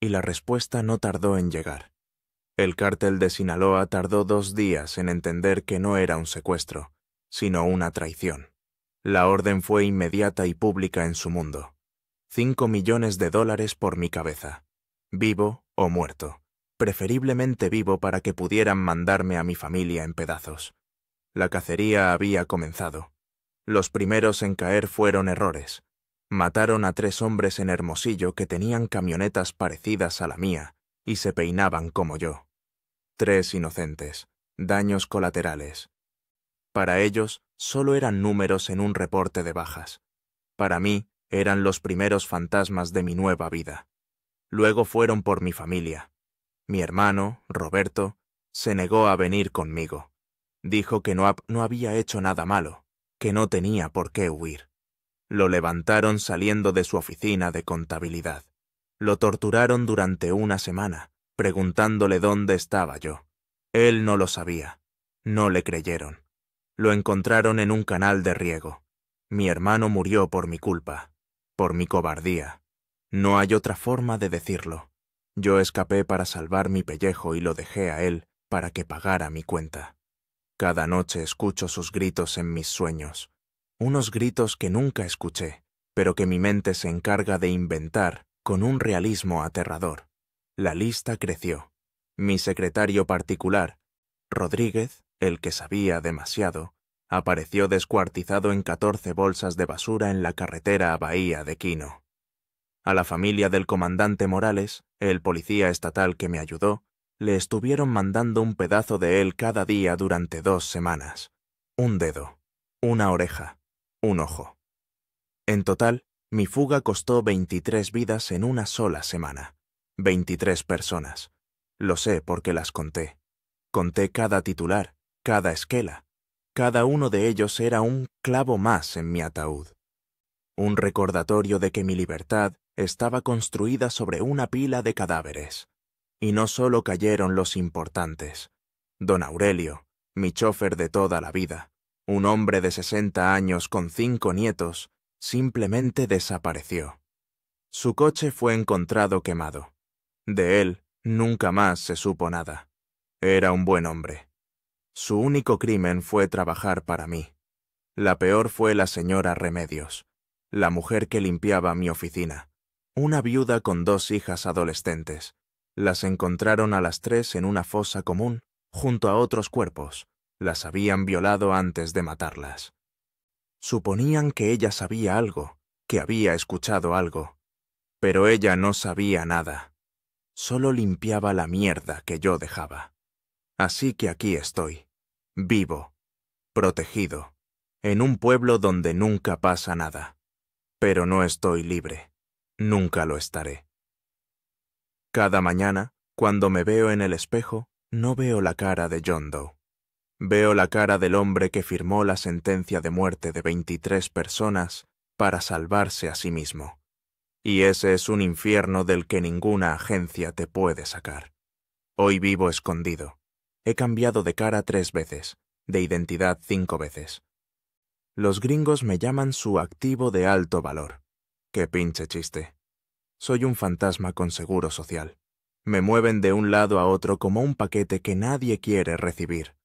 Y la respuesta no tardó en llegar. El cártel de Sinaloa tardó 2 días en entender que no era un secuestro, sino una traición. La orden fue inmediata y pública en su mundo. $5 millones por mi cabeza. Vivo o muerto. Preferiblemente vivo para que pudieran mandarme a mi familia en pedazos. La cacería había comenzado. Los primeros en caer fueron errores. Mataron a 3 hombres en Hermosillo que tenían camionetas parecidas a la mía y se peinaban como yo. 3 inocentes, daños colaterales. Para ellos, solo eran números en un reporte de bajas. Para mí, eran los primeros fantasmas de mi nueva vida. Luego fueron por mi familia. Mi hermano, Roberto, se negó a venir conmigo. Dijo que no había hecho nada malo, que no tenía por qué huir. Lo levantaron saliendo de su oficina de contabilidad. Lo torturaron durante una semana, preguntándole dónde estaba yo. Él no lo sabía. No le creyeron. Lo encontraron en un canal de riego. Mi hermano murió por mi culpa, por mi cobardía. No hay otra forma de decirlo. Yo escapé para salvar mi pellejo y lo dejé a él para que pagara mi cuenta. Cada noche escucho sus gritos en mis sueños. Unos gritos que nunca escuché, pero que mi mente se encarga de inventar con un realismo aterrador. La lista creció. Mi secretario particular, Rodríguez, el que sabía demasiado, apareció descuartizado en 14 bolsas de basura en la carretera a Bahía de Quino. A la familia del comandante Morales, el policía estatal que me ayudó, le estuvieron mandando un pedazo de él cada día durante 2 semanas. Un dedo, una oreja, un ojo. En total, mi fuga costó 23 vidas en una sola semana. 23 personas. Lo sé porque las conté. Conté cada titular, cada esquela. Cada uno de ellos era un clavo más en mi ataúd. Un recordatorio de que mi libertad estaba construida sobre una pila de cadáveres. Y no solo cayeron los importantes. Don Aurelio, mi chofer de toda la vida, un hombre de 60 años con 5 nietos, simplemente desapareció. Su coche fue encontrado quemado. De él nunca más se supo nada. Era un buen hombre. Su único crimen fue trabajar para mí. La peor fue la señora Remedios, la mujer que limpiaba mi oficina, una viuda con 2 hijas adolescentes. Las encontraron a las 3 en una fosa común, junto a otros cuerpos. Las habían violado antes de matarlas. Suponían que ella sabía algo, que había escuchado algo. Pero ella no sabía nada. Solo limpiaba la mierda que yo dejaba. Así que aquí estoy, vivo, protegido, en un pueblo donde nunca pasa nada. Pero no estoy libre. Nunca lo estaré. Cada mañana, cuando me veo en el espejo, no veo la cara de John Doe. Veo la cara del hombre que firmó la sentencia de muerte de 23 personas para salvarse a sí mismo. Y ese es un infierno del que ninguna agencia te puede sacar. Hoy vivo escondido. He cambiado de cara 3 veces, de identidad 5 veces. Los gringos me llaman su activo de alto valor. Qué pinche chiste. Soy un fantasma con seguro social. Me mueven de un lado a otro como un paquete que nadie quiere recibir.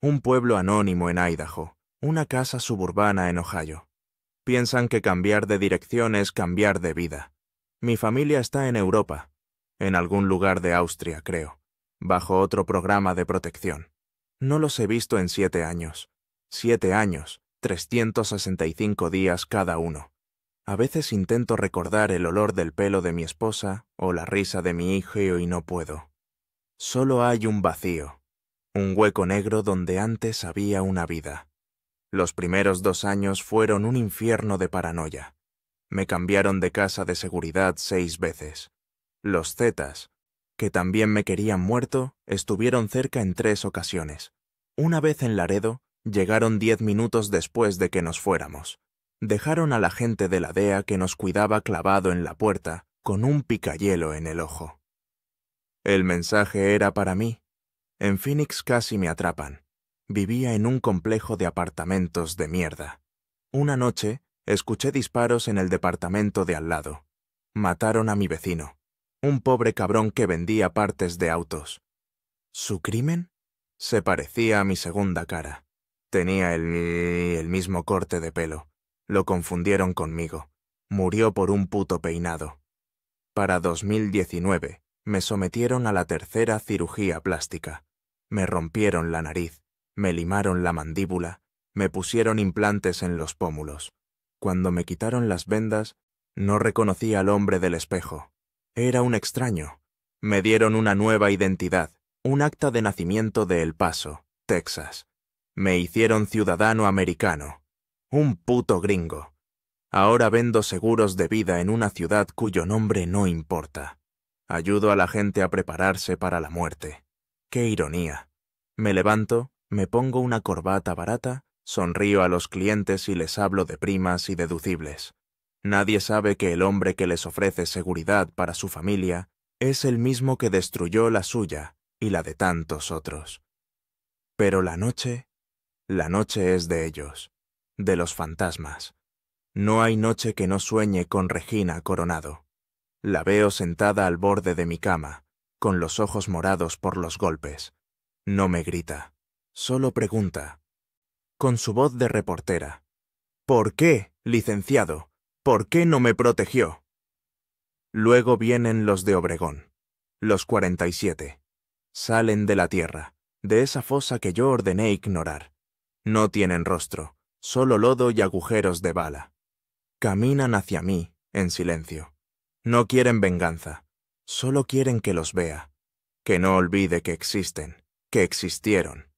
Un pueblo anónimo en Idaho, una casa suburbana en Ohio. Piensan que cambiar de dirección es cambiar de vida. Mi familia está en Europa, en algún lugar de Austria, creo, bajo otro programa de protección. No los he visto en 7 años. 7 años, 365 días cada uno. A veces intento recordar el olor del pelo de mi esposa o la risa de mi hijo y no puedo. Solo hay un vacío, un hueco negro donde antes había una vida. Los primeros 2 años fueron un infierno de paranoia. Me cambiaron de casa de seguridad 6 veces. Los Zetas, que también me querían muerto, estuvieron cerca en 3 ocasiones. Una vez en Laredo, llegaron 10 minutos después de que nos fuéramos. Dejaron a la gente de la DEA que nos cuidaba clavado en la puerta, con un picayelo en el ojo. El mensaje era para mí. En Phoenix casi me atrapan. Vivía en un complejo de apartamentos de mierda. Una noche, escuché disparos en el departamento de al lado. Mataron a mi vecino, un pobre cabrón que vendía partes de autos. ¿Su crimen? Se parecía a mi segunda cara. Tenía el mismo corte de pelo. Lo confundieron conmigo. Murió por un puto peinado. Para 2019, me sometieron a la 3ª cirugía plástica. Me rompieron la nariz, me limaron la mandíbula, me pusieron implantes en los pómulos. Cuando me quitaron las vendas, no reconocí al hombre del espejo. Era un extraño. Me dieron una nueva identidad, un acta de nacimiento de El Paso, Texas. Me hicieron ciudadano americano. Un puto gringo. Ahora vendo seguros de vida en una ciudad cuyo nombre no importa. Ayudo a la gente a prepararse para la muerte. ¡Qué ironía! Me levanto, me pongo una corbata barata, sonrío a los clientes y les hablo de primas y deducibles. Nadie sabe que el hombre que les ofrece seguridad para su familia es el mismo que destruyó la suya y la de tantos otros. Pero la noche es de ellos, de los fantasmas. No hay noche que no sueñe con Regina Coronado. La veo sentada al borde de mi cama, con los ojos morados por los golpes. No me grita, solo pregunta, con su voz de reportera: ¿por qué, licenciado? ¿Por qué no me protegió? Luego vienen los de Obregón, los 47. Salen de la tierra, de esa fosa que yo ordené ignorar. No tienen rostro, solo lodo y agujeros de bala. Caminan hacia mí, en silencio. No quieren venganza, solo quieren que los vea, que no olvide que existen, que existieron.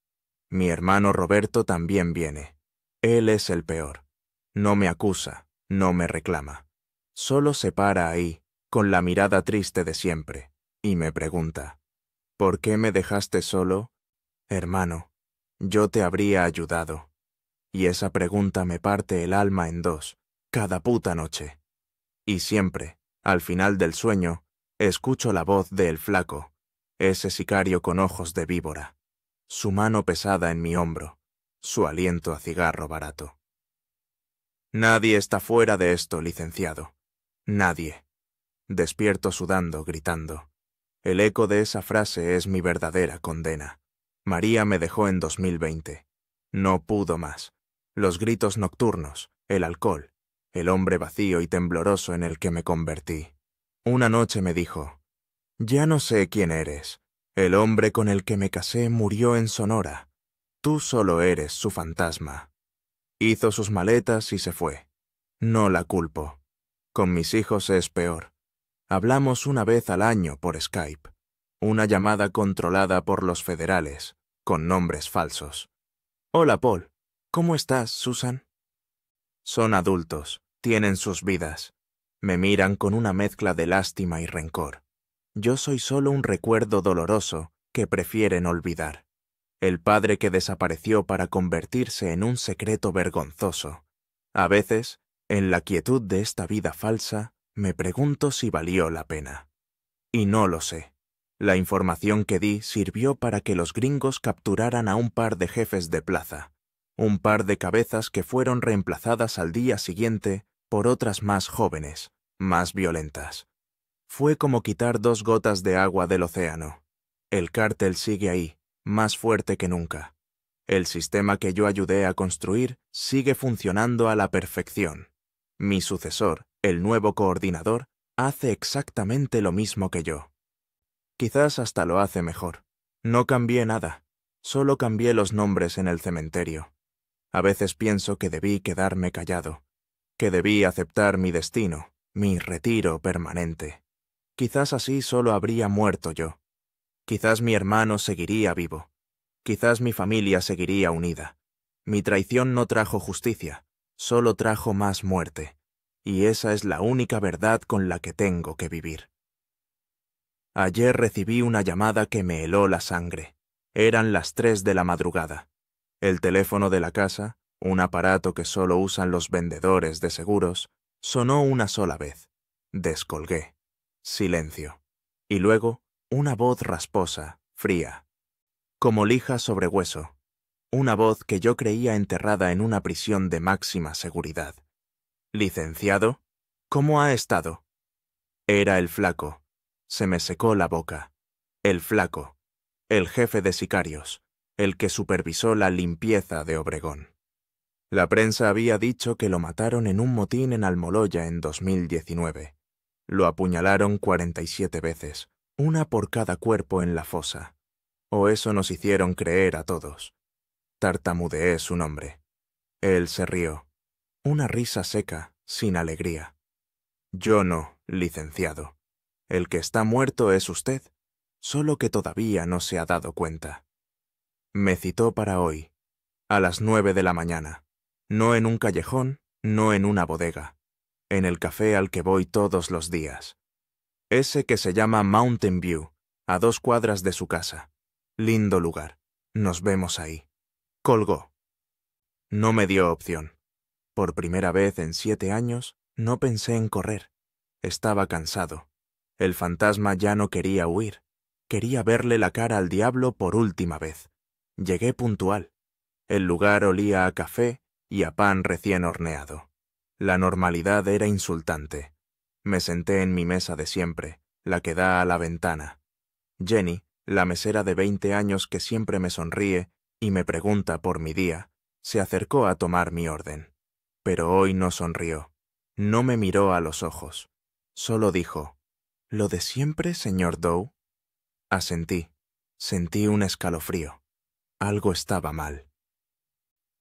Mi hermano Roberto también viene. Él es el peor. No me acusa, no me reclama. Solo se para ahí, con la mirada triste de siempre, y me pregunta: ¿por qué me dejaste solo? Hermano, yo te habría ayudado. Y esa pregunta me parte el alma en dos, cada puta noche. Y siempre, al final del sueño, escucho la voz de El Flaco, ese sicario con ojos de víbora, su mano pesada en mi hombro, su aliento a cigarro barato. Nadie está fuera de esto, licenciado. Nadie. Despierto sudando, gritando. El eco de esa frase es mi verdadera condena. María me dejó en 2020. No pudo más. Los gritos nocturnos, el alcohol, el hombre vacío y tembloroso en el que me convertí. Una noche me dijo: ya no sé quién eres. El hombre con el que me casé murió en Sonora. Tú solo eres su fantasma. Hizo sus maletas y se fue. No la culpo. Con mis hijos es peor. Hablamos una vez al año por Skype. Una llamada controlada por los federales, con nombres falsos. Hola, Paul. ¿Cómo estás, Susan? Son adultos, tienen sus vidas. Me miran con una mezcla de lástima y rencor. Yo soy solo un recuerdo doloroso que prefieren olvidar. El padre que desapareció para convertirse en un secreto vergonzoso. A veces, en la quietud de esta vida falsa, me pregunto si valió la pena. Y no lo sé. La información que di sirvió para que los gringos capturaran a un par de jefes de plaza, un par de cabezas que fueron reemplazadas al día siguiente por otras más jóvenes, más violentas. Fue como quitar 2 gotas de agua del océano. El cártel sigue ahí, más fuerte que nunca. El sistema que yo ayudé a construir sigue funcionando a la perfección. Mi sucesor, el nuevo coordinador, hace exactamente lo mismo que yo. Quizás hasta lo hace mejor. No cambié nada, solo cambié los nombres en el cementerio. A veces pienso que debí quedarme callado, que debí aceptar mi destino, mi retiro permanente. Quizás así solo habría muerto yo. Quizás mi hermano seguiría vivo. Quizás mi familia seguiría unida. Mi traición no trajo justicia, solo trajo más muerte. Y esa es la única verdad con la que tengo que vivir. Ayer recibí una llamada que me heló la sangre. Eran las 3 de la madrugada. El teléfono de la casa, un aparato que solo usan los vendedores de seguros, sonó una sola vez. Descolgué. Silencio. Y luego, una voz rasposa, fría, como lija sobre hueso. Una voz que yo creía enterrada en una prisión de máxima seguridad. «¿Licenciado? ¿Cómo ha estado?» Era el flaco. Se me secó la boca. El flaco. El jefe de sicarios. El que supervisó la limpieza de Obregón. La prensa había dicho que lo mataron en un motín en Almoloya en 2019. Lo apuñalaron 47 veces, una por cada cuerpo en la fosa. O eso nos hicieron creer a todos. Tartamudeé su nombre. Él se rió. Una risa seca, sin alegría. Yo no, licenciado. El que está muerto es usted, solo que todavía no se ha dado cuenta. Me citó para hoy, a las 9 de la mañana. No en un callejón, no en una bodega. En el café al que voy todos los días. Ese que se llama Mountain View, a 2 cuadras de su casa. Lindo lugar. Nos vemos ahí. Colgó. No me dio opción. Por primera vez en 7 años, no pensé en correr. Estaba cansado. El fantasma ya no quería huir. Quería verle la cara al diablo por última vez. Llegué puntual. El lugar olía a café y a pan recién horneado. La normalidad era insultante. Me senté en mi mesa de siempre, la que da a la ventana. Jenny, la mesera de 20 años que siempre me sonríe y me pregunta por mi día, se acercó a tomar mi orden. Pero hoy no sonrió. No me miró a los ojos. Solo dijo, «¿Lo de siempre, señor Doe?» Asentí. Sentí un escalofrío. Algo estaba mal.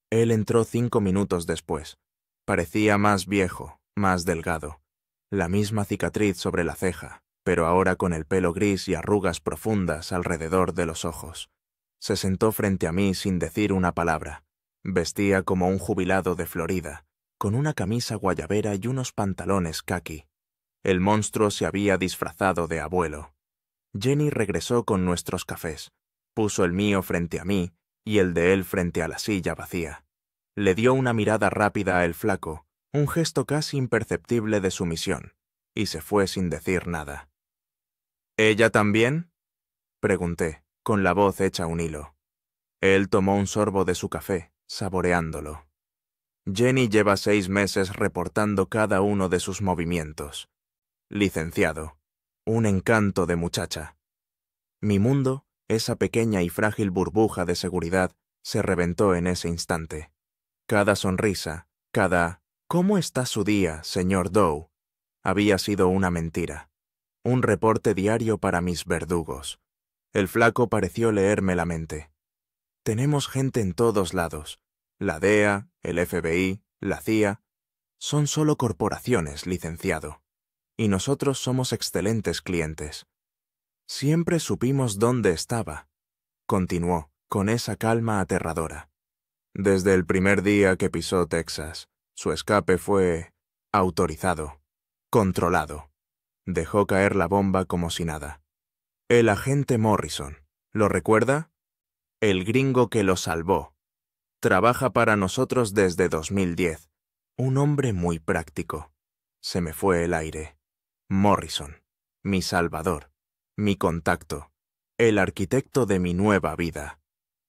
Él entró 5 minutos después. Parecía más viejo, más delgado. La misma cicatriz sobre la ceja, pero ahora con el pelo gris y arrugas profundas alrededor de los ojos. Se sentó frente a mí sin decir una palabra. Vestía como un jubilado de Florida, con una camisa guayabera y unos pantalones caqui. El monstruo se había disfrazado de abuelo. Jenny regresó con nuestros cafés. Puso el mío frente a mí y el de él frente a la silla vacía. Le dio una mirada rápida al flaco, un gesto casi imperceptible de sumisión, y se fue sin decir nada. «¿Ella también?», pregunté, con la voz hecha un hilo. Él tomó un sorbo de su café, saboreándolo. Jenny lleva 6 meses reportando cada uno de sus movimientos. Licenciado. Un encanto de muchacha. Mi mundo, esa pequeña y frágil burbuja de seguridad, se reventó en ese instante. Cada sonrisa, cada «¿Cómo está su día, señor Doe?», había sido una mentira. Un reporte diario para mis verdugos. El flaco pareció leerme la mente. Tenemos gente en todos lados. La DEA, el FBI, la CIA. Son solo corporaciones, licenciado. Y nosotros somos excelentes clientes. Siempre supimos dónde estaba, continuó, con esa calma aterradora. Desde el primer día que pisó Texas, su escape fue autorizado, controlado. Dejó caer la bomba como si nada. El agente Morrison, ¿lo recuerda? El gringo que lo salvó. Trabaja para nosotros desde 2010. Un hombre muy práctico. Se me fue el aire. Morrison, mi salvador, mi contacto, el arquitecto de mi nueva vida.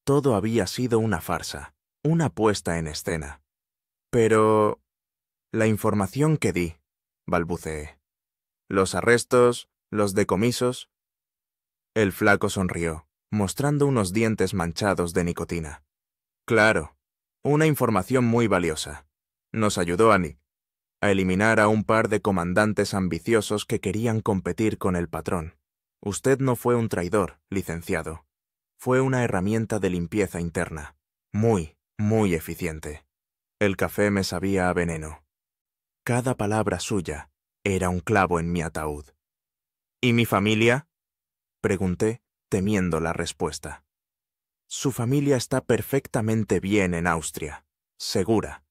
Todo había sido una farsa, una puesta en escena. Pero la información que di, balbuceé. Los arrestos, los decomisos. El flaco sonrió, mostrando unos dientes manchados de nicotina. Claro, una información muy valiosa. Nos ayudó a eliminar a un par de comandantes ambiciosos que querían competir con el patrón. Usted no fue un traidor, licenciado. Fue una herramienta de limpieza interna. Muy, muy eficiente. El café me sabía a veneno. Cada palabra suya era un clavo en mi ataúd. ¿Y mi familia? Pregunté, temiendo la respuesta. Su familia está perfectamente bien en Austria, segura,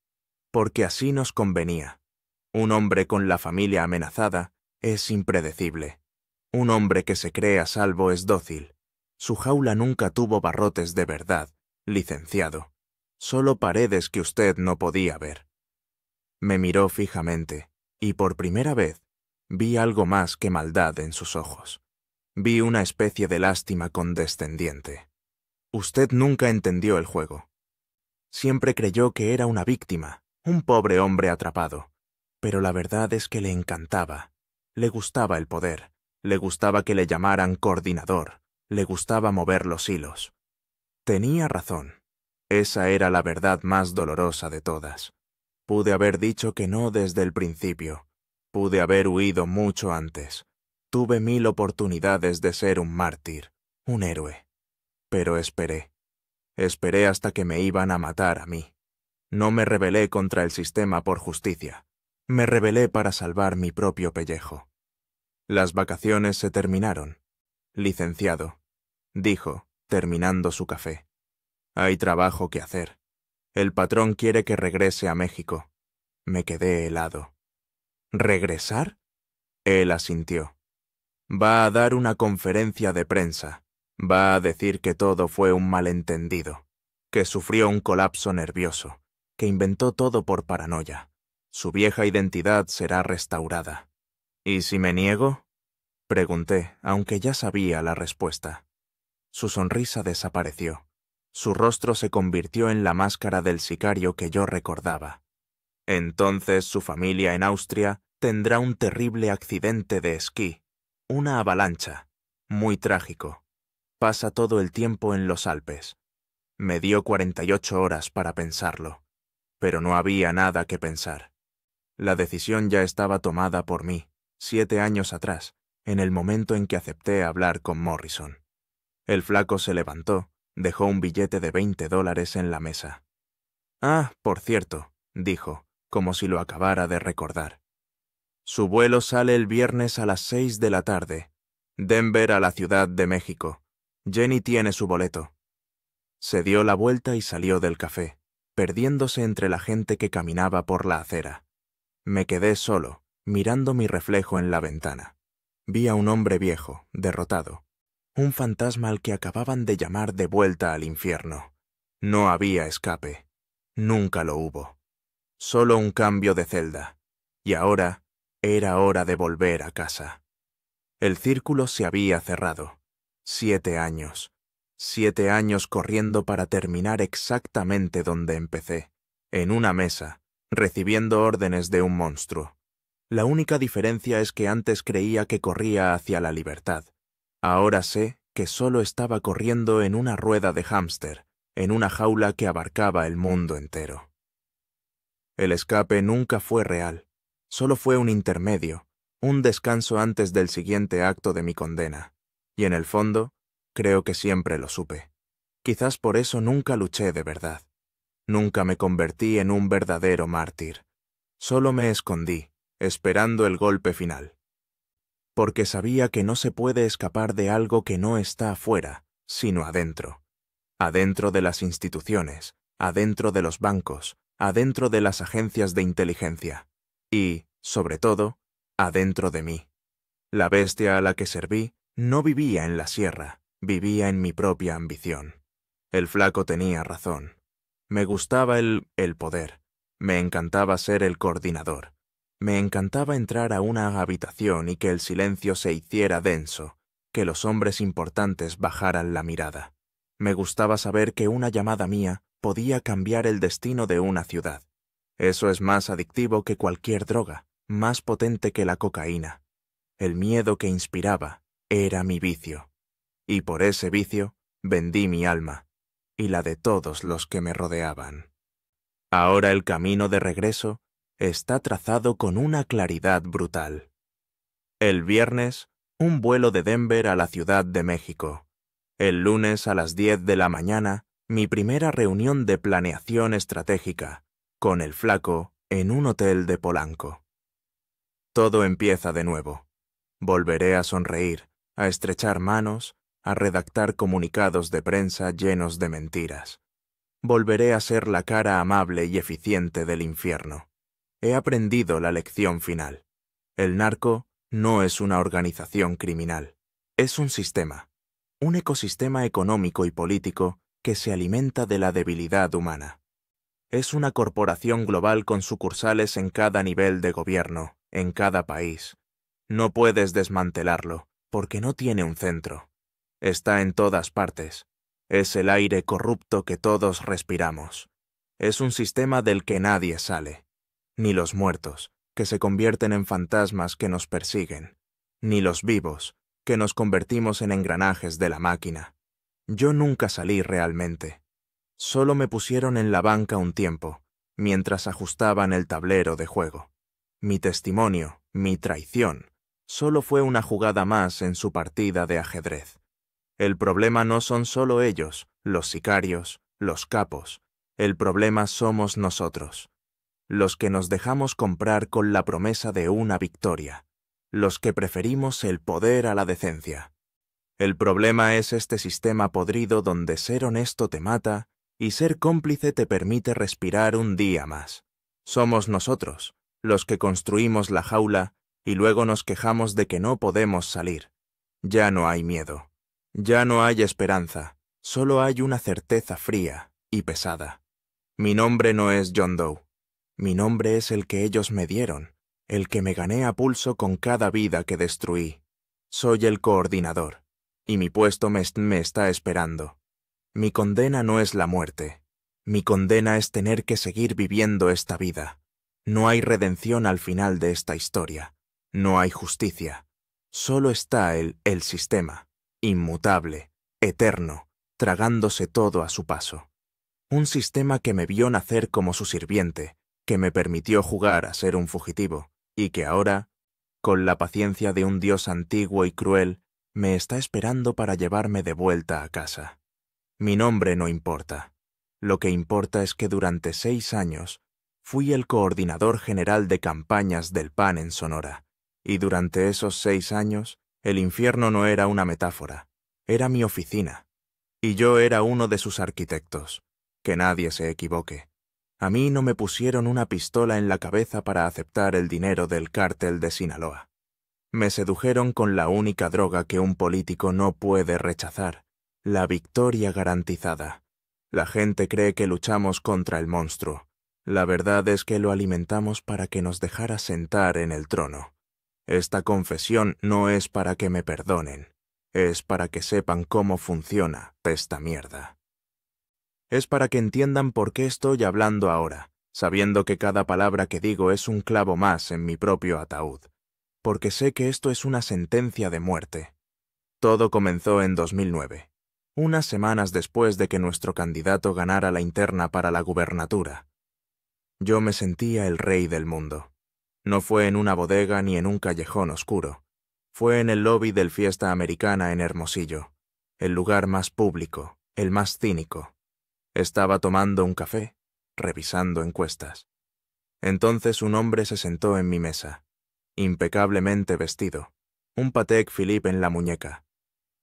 porque así nos convenía. Un hombre con la familia amenazada es impredecible. Un hombre que se cree a salvo es dócil. Su jaula nunca tuvo barrotes de verdad, licenciado. Solo paredes que usted no podía ver. Me miró fijamente, y por primera vez vi algo más que maldad en sus ojos. Vi una especie de lástima condescendiente. Usted nunca entendió el juego. Siempre creyó que era una víctima, un pobre hombre atrapado. Pero la verdad es que le encantaba. Le gustaba el poder. Le gustaba que le llamaran coordinador. Le gustaba mover los hilos. Tenía razón. Esa era la verdad más dolorosa de todas. Pude haber dicho que no desde el principio. Pude haber huido mucho antes. Tuve 1000 oportunidades de ser un mártir, un héroe. Pero esperé. Esperé hasta que me iban a matar a mí. No me rebelé contra el sistema por justicia. Me rebelé para salvar mi propio pellejo. Las vacaciones se terminaron. Licenciado, dijo, terminando su café. Hay trabajo que hacer. El patrón quiere que regrese a México. Me quedé helado. ¿Regresar? Él asintió. Va a dar una conferencia de prensa. Va a decir que todo fue un malentendido, que sufrió un colapso nervioso, que inventó todo por paranoia. Su vieja identidad será restaurada. ¿Y si me niego? Pregunté, aunque ya sabía la respuesta. Su sonrisa desapareció. Su rostro se convirtió en la máscara del sicario que yo recordaba. Entonces su familia en Austria tendrá un terrible accidente de esquí, una avalancha, muy trágico. Pasa todo el tiempo en los Alpes. Me dio 48 horas para pensarlo, pero no había nada que pensar. La decisión ya estaba tomada por mí, 7 años atrás, en el momento en que acepté hablar con Morrison. El flaco se levantó, dejó un billete de $20 en la mesa. Ah, por cierto, dijo, como si lo acabara de recordar. Su vuelo sale el viernes a las 6 de la tarde. Denver a la Ciudad de México. Jenny tiene su boleto. Se dio la vuelta y salió del café, perdiéndose entre la gente que caminaba por la acera. Me quedé solo, mirando mi reflejo en la ventana. Vi a un hombre viejo, derrotado. Un fantasma al que acababan de llamar de vuelta al infierno. No había escape. Nunca lo hubo. Solo un cambio de celda. Y ahora era hora de volver a casa. El círculo se había cerrado. 7 años. 7 años corriendo para terminar exactamente donde empecé, en una mesa, recibiendo órdenes de un monstruo. La única diferencia es que antes creía que corría hacia la libertad. Ahora sé que solo estaba corriendo en una rueda de hámster, en una jaula que abarcaba el mundo entero. El escape nunca fue real, solo fue un intermedio, un descanso antes del siguiente acto de mi condena, y en el fondo, Creo que siempre lo supe. Quizás por eso nunca luché de verdad. Nunca me convertí en un verdadero mártir. Solo me escondí, esperando el golpe final. Porque sabía que no se puede escapar de algo que no está afuera, sino adentro. Adentro de las instituciones, adentro de los bancos, adentro de las agencias de inteligencia. Y, sobre todo, adentro de mí. La bestia a la que serví no vivía en la sierra, vivía en mi propia ambición. El flaco tenía razón. Me gustaba el poder. Me encantaba ser el coordinador. Me encantaba entrar a una habitación y que el silencio se hiciera denso, que los hombres importantes bajaran la mirada. Me gustaba saber que una llamada mía podía cambiar el destino de una ciudad. Eso es más adictivo que cualquier droga, más potente que la cocaína. El miedo que inspiraba era mi vicio. Y por ese vicio vendí mi alma, y la de todos los que me rodeaban. Ahora el camino de regreso está trazado con una claridad brutal. El viernes, un vuelo de Denver a la Ciudad de México. El lunes a las 10 de la mañana, mi primera reunión de planeación estratégica, con el flaco, en un hotel de Polanco. Todo empieza de nuevo. Volveré a sonreír, a estrechar manos, a redactar comunicados de prensa llenos de mentiras. Volveré a ser la cara amable y eficiente del infierno. He aprendido la lección final. El narco no es una organización criminal, es un sistema, un ecosistema económico y político que se alimenta de la debilidad humana. Es una corporación global con sucursales en cada nivel de gobierno, en cada país. No puedes desmantelarlo, porque no tiene un centro. Está en todas partes. Es el aire corrupto que todos respiramos. Es un sistema del que nadie sale. Ni los muertos, que se convierten en fantasmas que nos persiguen. Ni los vivos, que nos convertimos en engranajes de la máquina. Yo nunca salí realmente. Solo me pusieron en la banca un tiempo, mientras ajustaban el tablero de juego. Mi testimonio, mi traición, solo fue una jugada más en su partida de ajedrez. El problema no son solo ellos, los sicarios, los capos. El problema somos nosotros. Los que nos dejamos comprar con la promesa de una victoria. Los que preferimos el poder a la decencia. El problema es este sistema podrido donde ser honesto te mata y ser cómplice te permite respirar un día más. Somos nosotros, los que construimos la jaula y luego nos quejamos de que no podemos salir. Ya no hay miedo. Ya no hay esperanza. Solo hay una certeza fría y pesada. Mi nombre no es John Doe. Mi nombre es el que ellos me dieron, el que me gané a pulso con cada vida que destruí. Soy el coordinador, y mi puesto me está esperando. Mi condena no es la muerte. Mi condena es tener que seguir viviendo esta vida. No hay redención al final de esta historia. No hay justicia. Solo está el sistema, inmutable, eterno, tragándose todo a su paso. Un sistema que me vio nacer como su sirviente, que me permitió jugar a ser un fugitivo, y que ahora, con la paciencia de un dios antiguo y cruel, me está esperando para llevarme de vuelta a casa. Mi nombre no importa. Lo que importa es que durante 6 años fui el coordinador general de campañas del PAN en Sonora, y durante esos 6 años el infierno no era una metáfora, era mi oficina, y yo era uno de sus arquitectos. Que nadie se equivoque. A mí no me pusieron una pistola en la cabeza para aceptar el dinero del cártel de Sinaloa. Me sedujeron con la única droga que un político no puede rechazar, la victoria garantizada. La gente cree que luchamos contra el monstruo. La verdad es que lo alimentamos para que nos dejara sentar en el trono. Esta confesión no es para que me perdonen, es para que sepan cómo funciona esta mierda. Es para que entiendan por qué estoy hablando ahora, sabiendo que cada palabra que digo es un clavo más en mi propio ataúd, porque sé que esto es una sentencia de muerte. Todo comenzó en 2009, unas semanas después de que nuestro candidato ganara la interna para la gubernatura. Yo me sentía el rey del mundo. No fue en una bodega ni en un callejón oscuro. Fue en el lobby del Fiesta Americana en Hermosillo. el lugar más público, el más cínico. Estaba tomando un café, revisando encuestas. Entonces un hombre se sentó en mi mesa, impecablemente vestido, un Patek Philippe en la muñeca.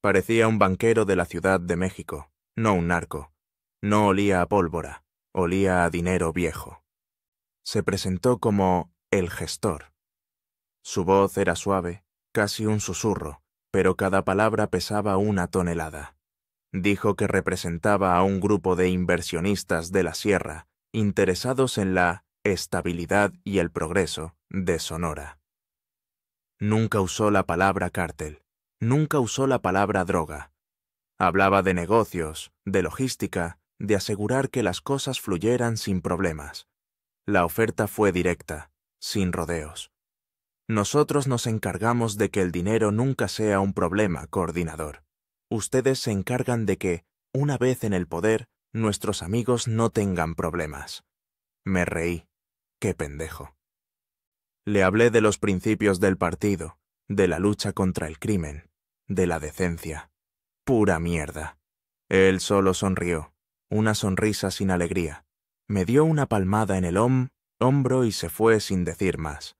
Parecía un banquero de la Ciudad de México, no un narco. No olía a pólvora, olía a dinero viejo. Se presentó como el gestor. Su voz era suave, casi un susurro, pero cada palabra pesaba 1 tonelada. Dijo que representaba a un grupo de inversionistas de la sierra, interesados en la estabilidad y el progreso de Sonora. Nunca usó la palabra cártel, nunca usó la palabra droga. Hablaba de negocios, de logística, de asegurar que las cosas fluyeran sin problemas. La oferta fue directa, sin rodeos. Nosotros nos encargamos de que el dinero nunca sea un problema, coordinador. Ustedes se encargan de que, una vez en el poder, nuestros amigos no tengan problemas. Me reí. Qué pendejo. Le hablé de los principios del partido, de la lucha contra el crimen, de la decencia. Pura mierda. Él solo sonrió, una sonrisa sin alegría. Me dio una palmada en el hombro y se fue sin decir más.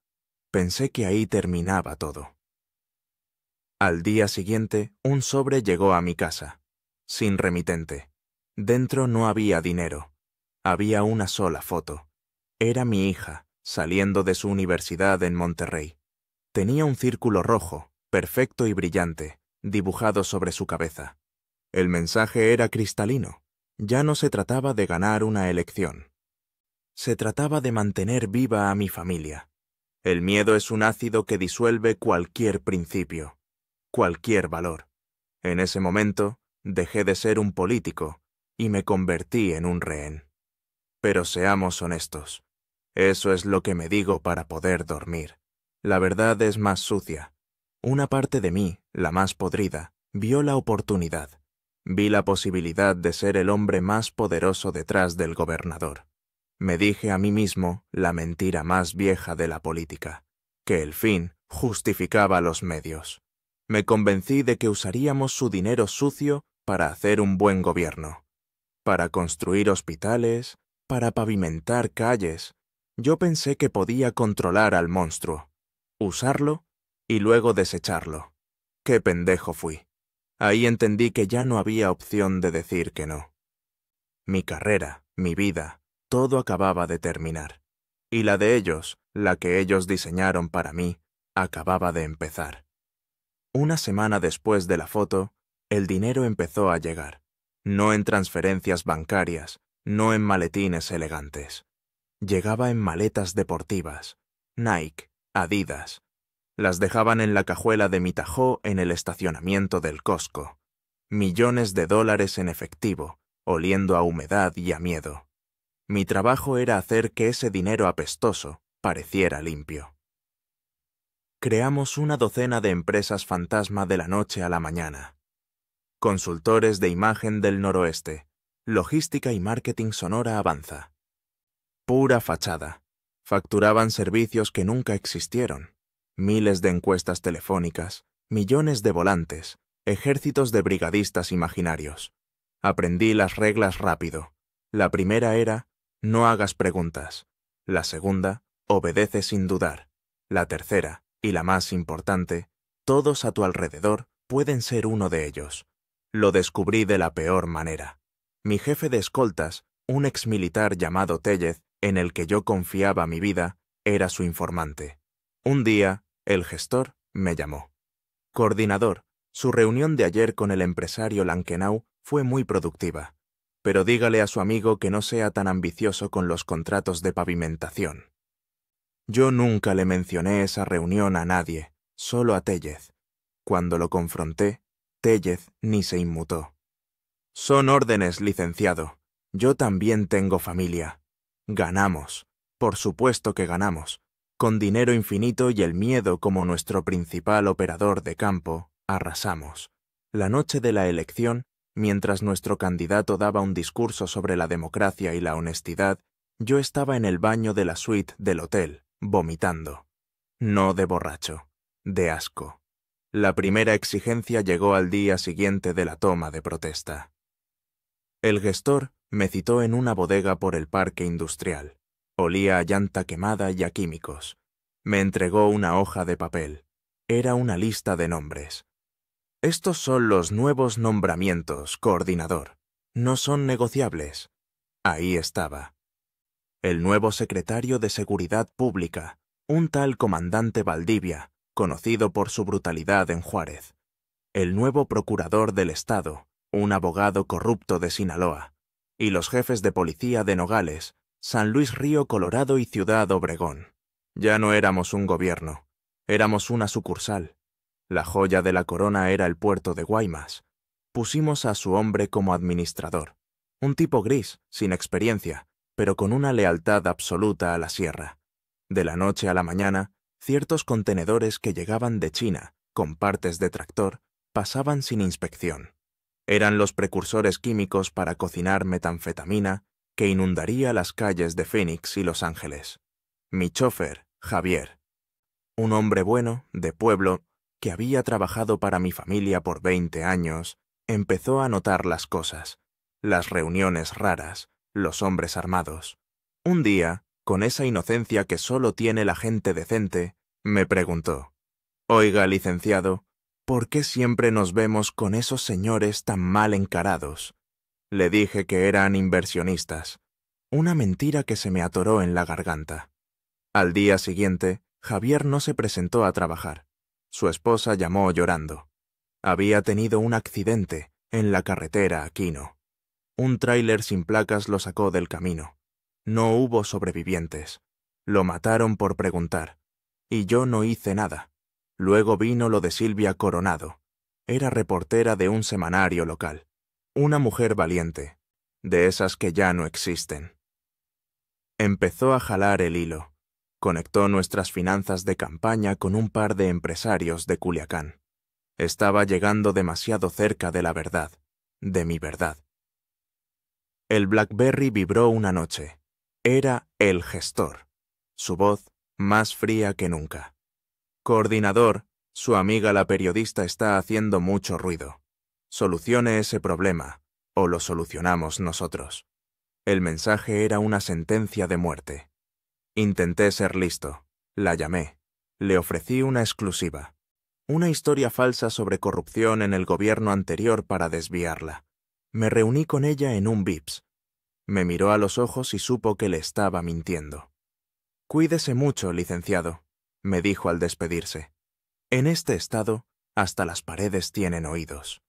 Pensé que ahí terminaba todo. Al día siguiente, un sobre llegó a mi casa, sin remitente. Dentro no había dinero. Había una sola foto. Era mi hija, saliendo de su universidad en Monterrey. Tenía un círculo rojo, perfecto y brillante, dibujado sobre su cabeza. El mensaje era cristalino. Ya no se trataba de ganar una elección. Se trataba de mantener viva a mi familia. El miedo es un ácido que disuelve cualquier principio, cualquier valor. En ese momento, dejé de ser un político y me convertí en un rehén. Pero seamos honestos. Eso es lo que me digo para poder dormir. La verdad es más sucia. Una parte de mí, la más podrida, vio la oportunidad. Vi la posibilidad de ser el hombre más poderoso detrás del gobernador. Me dije a mí mismo la mentira más vieja de la política, que el fin justificaba los medios. Me convencí de que usaríamos su dinero sucio para hacer un buen gobierno, para construir hospitales, para pavimentar calles. Yo pensé que podía controlar al monstruo, usarlo y luego desecharlo. ¡Qué pendejo fui! Ahí entendí que ya no había opción de decir que no. Mi carrera, mi vida, todo acababa de terminar. Y la de ellos, la que ellos diseñaron para mí, acababa de empezar. Una semana después de la foto, el dinero empezó a llegar. No en transferencias bancarias, no en maletines elegantes. Llegaba en maletas deportivas, Nike, Adidas. Las dejaban en la cajuela de mi Tahoe en el estacionamiento del Costco. Millones de dólares en efectivo, oliendo a humedad y a miedo. Mi trabajo era hacer que ese dinero apestoso pareciera limpio. Creamos una docena de empresas fantasma de la noche a la mañana. Consultores de imagen del noroeste, logística y marketing Sonora Avanza. Pura fachada. Facturaban servicios que nunca existieron. Miles de encuestas telefónicas, millones de volantes, ejércitos de brigadistas imaginarios. Aprendí las reglas rápido. La primera era, no hagas preguntas. La segunda, obedece sin dudar. La tercera, y la más importante, todos a tu alrededor pueden ser uno de ellos. Lo descubrí de la peor manera. Mi jefe de escoltas, un exmilitar llamado Tellez, en el que yo confiaba mi vida, era su informante. Un día, el gestor me llamó. Coordinador, su reunión de ayer con el empresario Lankenau fue muy productiva, pero dígale a su amigo que no sea tan ambicioso con los contratos de pavimentación. Yo nunca le mencioné esa reunión a nadie, solo a Tellez. Cuando lo confronté, Tellez ni se inmutó. Son órdenes, licenciado. Yo también tengo familia. Ganamos. Por supuesto que ganamos. Con dinero infinito y el miedo como nuestro principal operador de campo, arrasamos. La noche de la elección, mientras nuestro candidato daba un discurso sobre la democracia y la honestidad, yo estaba en el baño de la suite del hotel, vomitando. No de borracho, de asco. La primera exigencia llegó al día siguiente de la toma de protesta. El gestor me citó en una bodega por el parque industrial. Olía a llanta quemada y a químicos. Me entregó una hoja de papel. Era una lista de nombres. Estos son los nuevos nombramientos, coordinador. No son negociables. Ahí estaba. El nuevo secretario de Seguridad Pública, un tal comandante Valdivia, conocido por su brutalidad en Juárez. El nuevo procurador del Estado, un abogado corrupto de Sinaloa. Y los jefes de policía de Nogales, San Luis Río Colorado y Ciudad Obregón. Ya no éramos un gobierno, éramos una sucursal. La joya de la corona era el puerto de Guaymas. Pusimos a su hombre como administrador. Un tipo gris, sin experiencia, pero con una lealtad absoluta a la sierra. De la noche a la mañana, ciertos contenedores que llegaban de China, con partes de tractor, pasaban sin inspección. Eran los precursores químicos para cocinar metanfetamina que inundaría las calles de Phoenix y Los Ángeles. Mi chofer, Javier. Un hombre bueno, de pueblo, que había trabajado para mi familia por 20 años, empezó a notar las cosas, las reuniones raras, los hombres armados. Un día, con esa inocencia que solo tiene la gente decente, me preguntó: «Oiga, licenciado, ¿por qué siempre nos vemos con esos señores tan mal encarados?» Le dije que eran inversionistas. Una mentira que se me atoró en la garganta. Al día siguiente, Javier no se presentó a trabajar. Su esposa llamó llorando. Había tenido un accidente en la carretera a Quino. Un tráiler sin placas lo sacó del camino. No hubo sobrevivientes. Lo mataron por preguntar. Y yo no hice nada. Luego vino lo de Silvia Coronado. Era reportera de un semanario local. Una mujer valiente, de esas que ya no existen. Empezó a jalar el hilo. Conectó nuestras finanzas de campaña con un par de empresarios de Culiacán. Estaba llegando demasiado cerca de la verdad, de mi verdad. El BlackBerry vibró una noche. Era el gestor. Su voz más fría que nunca. «Coordinador, su amiga la periodista está haciendo mucho ruido. Solucione ese problema, o lo solucionamos nosotros». El mensaje era una sentencia de muerte. Intenté ser listo. La llamé. Le ofrecí una exclusiva. Una historia falsa sobre corrupción en el gobierno anterior para desviarla. Me reuní con ella en un Vips. Me miró a los ojos y supo que le estaba mintiendo. «Cuídese mucho, licenciado», me dijo al despedirse. «En este estado, hasta las paredes tienen oídos».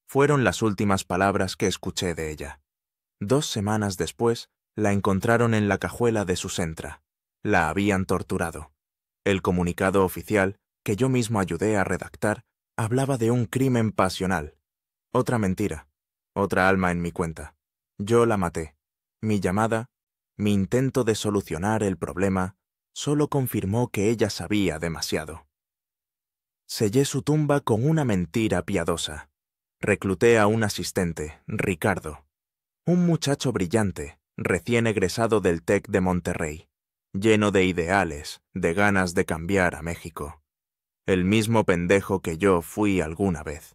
Fueron las últimas palabras que escuché de ella. 2 semanas después, la encontraron en la cajuela de su Sentra. La habían torturado. El comunicado oficial, que yo mismo ayudé a redactar, hablaba de un crimen pasional. Otra mentira. Otra alma en mi cuenta. Yo la maté. Mi llamada, mi intento de solucionar el problema, solo confirmó que ella sabía demasiado. Sellé su tumba con una mentira piadosa. Recluté a un asistente, Ricardo. Un muchacho brillante, recién egresado del TEC de Monterrey, lleno de ideales, de ganas de cambiar a México. El mismo pendejo que yo fui alguna vez.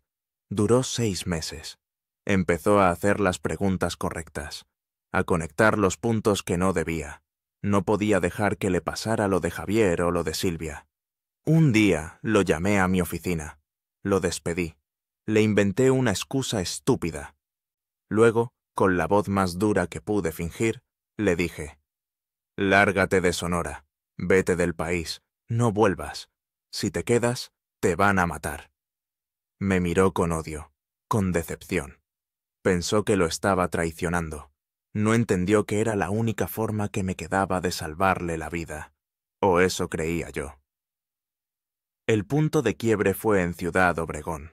Duró 6 meses. Empezó a hacer las preguntas correctas, a conectar los puntos que no debía. No podía dejar que le pasara lo de Javier o lo de Silvia. Un día lo llamé a mi oficina. Lo despedí. Le inventé una excusa estúpida. Luego, con la voz más dura que pude fingir, le dije: «Lárgate de Sonora, vete del país, no vuelvas. Si te quedas, te van a matar». Me miró con odio, con decepción. Pensó que lo estaba traicionando. No entendió que era la única forma que me quedaba de salvarle la vida. O eso creía yo. El punto de quiebre fue en Ciudad Obregón.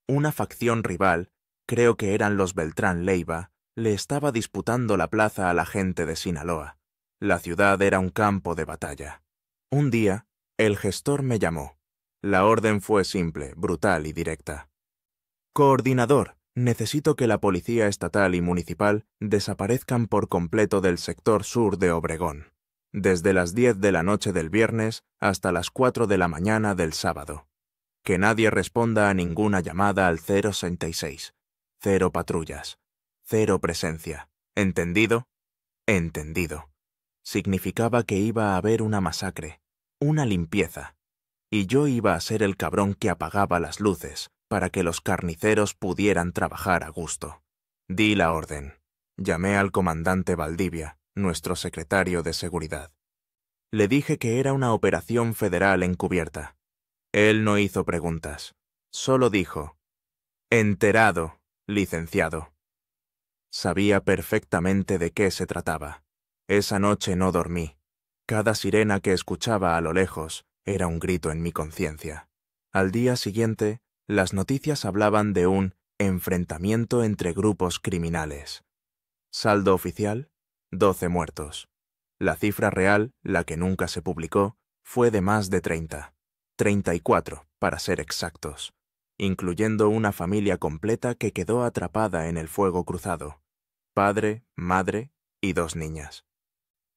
Una facción rival, creo que eran los Beltrán Leiva, le estaba disputando la plaza a la gente de Sinaloa. La ciudad era un campo de batalla. Un día, el gestor me llamó. La orden fue simple, brutal y directa. «Coordinador, necesito que la policía estatal y municipal desaparezcan por completo del sector sur de Obregón, desde las 10 de la noche del viernes hasta las 4 de la mañana del sábado. Que nadie responda a ninguna llamada al 066. 0 patrullas. 0 presencia. ¿Entendido? Entendido. Significaba que iba a haber una masacre, una limpieza, y yo iba a ser el cabrón que apagaba las luces para que los carniceros pudieran trabajar a gusto. Di la orden. Llamé al comandante Valdivia, nuestro secretario de seguridad. Le dije que era una operación federal encubierta. Él no hizo preguntas. Solo dijo: «Enterado, licenciado». Sabía perfectamente de qué se trataba. Esa noche no dormí. Cada sirena que escuchaba a lo lejos era un grito en mi conciencia. Al día siguiente, las noticias hablaban de un enfrentamiento entre grupos criminales. Saldo oficial: 12 muertos. La cifra real, la que nunca se publicó, fue de más de 30. 34, para ser exactos, incluyendo una familia completa que quedó atrapada en el fuego cruzado. Padre, madre y 2 niñas.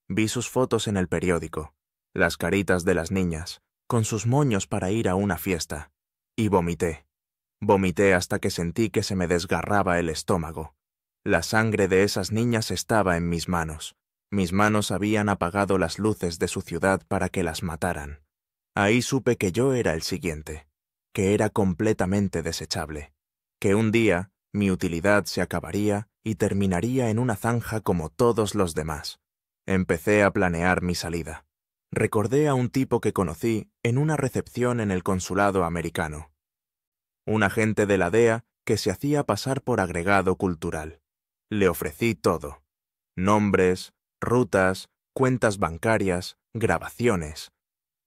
Vi sus fotos en el periódico, las caritas de las niñas, con sus moños para ir a una fiesta, y vomité. Vomité hasta que sentí que se me desgarraba el estómago. La sangre de esas niñas estaba en mis manos. Mis manos habían apagado las luces de su ciudad para que las mataran. Ahí supe que yo era el siguiente, que era completamente desechable, que un día mi utilidad se acabaría y terminaría en una zanja como todos los demás. Empecé a planear mi salida. Recordé a un tipo que conocí en una recepción en el consulado americano. Un agente de la DEA que se hacía pasar por agregado cultural. Le ofrecí todo: nombres, rutas, cuentas bancarias, grabaciones.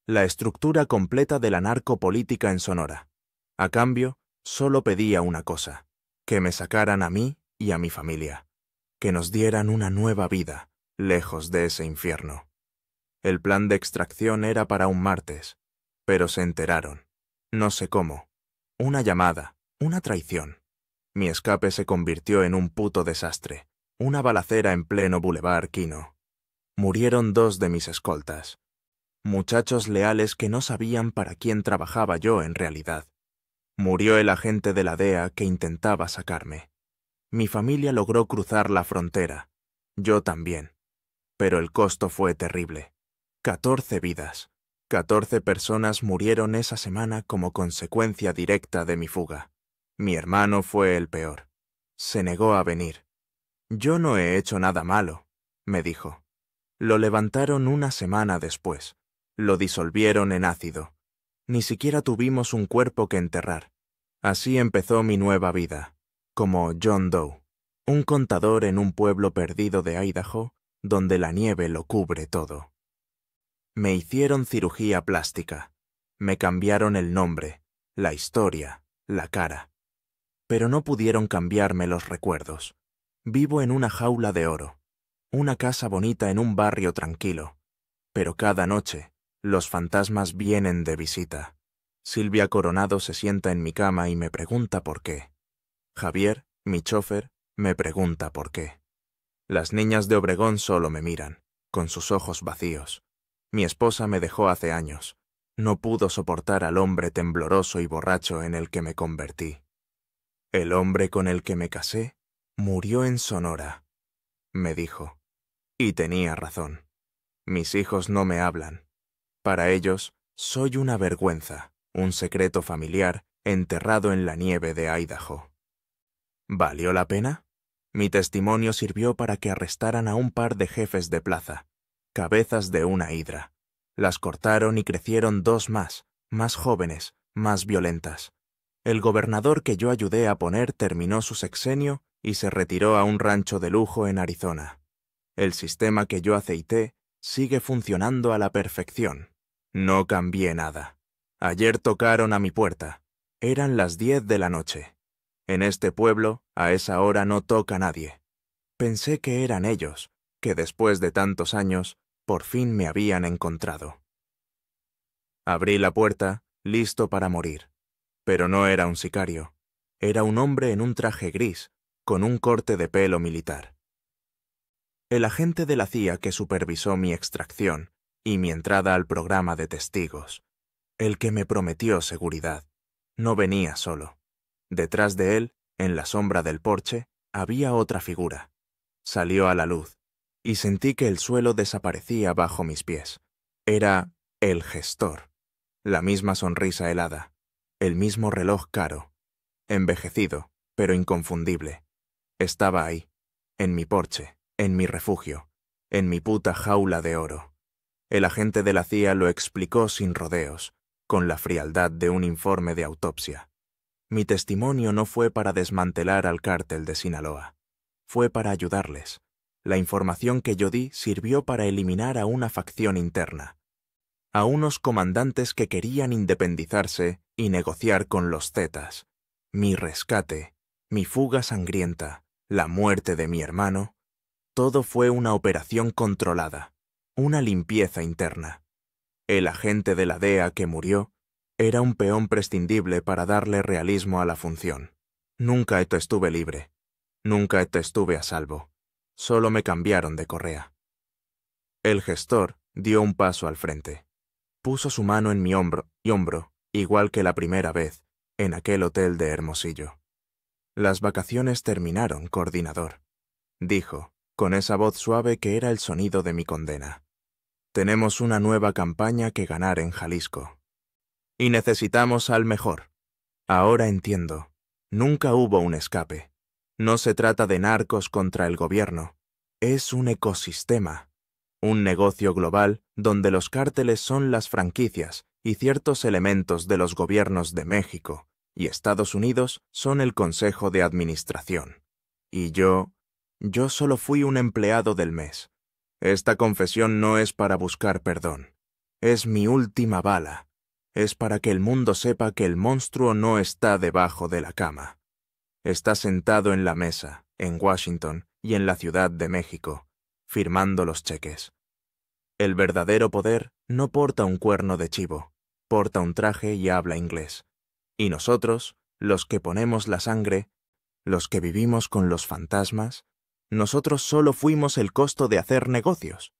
La estructura completa de la narcopolítica en Sonora. A cambio, solo pedía una cosa: que me sacaran a mí y a mi familia, que nos dieran una nueva vida, lejos de ese infierno. El plan de extracción era para un martes, pero se enteraron. No sé cómo. Una llamada, una traición. Mi escape se convirtió en un puto desastre, una balacera en pleno Boulevard Quino. Murieron 2 de mis escoltas. Muchachos leales que no sabían para quién trabajaba yo en realidad. Murió el agente de la DEA que intentaba sacarme. Mi familia logró cruzar la frontera. Yo también. Pero el costo fue terrible. 14 vidas. 14 personas murieron esa semana como consecuencia directa de mi fuga. Mi hermano fue el peor. Se negó a venir. «Yo no he hecho nada malo», me dijo. Lo levantaron una semana después. Lo disolvieron en ácido. Ni siquiera tuvimos un cuerpo que enterrar. Así empezó mi nueva vida, como John Doe, un contador en un pueblo perdido de Idaho, donde la nieve lo cubre todo. Me hicieron cirugía plástica. Me cambiaron el nombre, la historia, la cara. Pero no pudieron cambiarme los recuerdos. Vivo en una jaula de oro, una casa bonita en un barrio tranquilo. Pero cada noche, los fantasmas vienen de visita. Silvia Coronado se sienta en mi cama y me pregunta por qué. Javier, mi chofer, me pregunta por qué. Las niñas de Obregón solo me miran, con sus ojos vacíos. Mi esposa me dejó hace años. No pudo soportar al hombre tembloroso y borracho en el que me convertí. El hombre con el que me casé murió en Sonora, me dijo. Y tenía razón. Mis hijos no me hablan. Para ellos, soy una vergüenza, un secreto familiar enterrado en la nieve de Idaho. ¿Valió la pena? Mi testimonio sirvió para que arrestaran a un par de jefes de plaza, cabezas de una hidra. Las cortaron y crecieron 2 más jóvenes, más violentas. El gobernador que yo ayudé a poner terminó su sexenio y se retiró a un rancho de lujo en Arizona. El sistema que yo aceité sigue funcionando a la perfección. No cambié nada. Ayer tocaron a mi puerta. Eran las 10 de la noche. En este pueblo, a esa hora no toca nadie. Pensé que eran ellos, que después de tantos años, por fin me habían encontrado. Abrí la puerta, listo para morir. Pero no era un sicario. Era un hombre en un traje gris, con un corte de pelo militar. El agente de la CIA que supervisó mi extracción y mi entrada al programa de testigos. El que me prometió seguridad. No venía solo. Detrás de él, en la sombra del porche, había otra figura. Salió a la luz, y sentí que el suelo desaparecía bajo mis pies. Era el gestor. La misma sonrisa helada, el mismo reloj caro, envejecido, pero inconfundible. Estaba ahí, en mi porche, en mi refugio, en mi puta jaula de oro. El agente de la CIA lo explicó sin rodeos, con la frialdad de un informe de autopsia. Mi testimonio no fue para desmantelar al cártel de Sinaloa. Fue para ayudarles. La información que yo di sirvió para eliminar a una facción interna, a unos comandantes que querían independizarse y negociar con los Zetas. Mi rescate, mi fuga sangrienta, la muerte de mi hermano, todo fue una operación controlada, una limpieza interna. El agente de la DEA que murió era un peón prescindible para darle realismo a la función. Nunca estuve libre. Nunca estuve a salvo. Solo me cambiaron de correa. El gestor dio un paso al frente. Puso su mano en mi hombro, igual que la primera vez, en aquel hotel de Hermosillo. Las vacaciones terminaron, coordinador, dijo, con esa voz suave que era el sonido de mi condena. Tenemos una nueva campaña que ganar en Jalisco. Y necesitamos al mejor. Ahora entiendo. Nunca hubo un escape. No se trata de narcos contra el gobierno. Es un ecosistema. Un negocio global donde los cárteles son las franquicias y ciertos elementos de los gobiernos de México y Estados Unidos son el consejo de administración. Y yo solo fui un empleado del mes. Esta confesión no es para buscar perdón. Es mi última bala. Es para que el mundo sepa que el monstruo no está debajo de la cama. Está sentado en la mesa, en Washington y en la Ciudad de México, firmando los cheques. El verdadero poder no porta un cuerno de chivo, porta un traje y habla inglés. Y nosotros, los que ponemos la sangre, los que vivimos con los fantasmas, nosotros solo fuimos el costo de hacer negocios.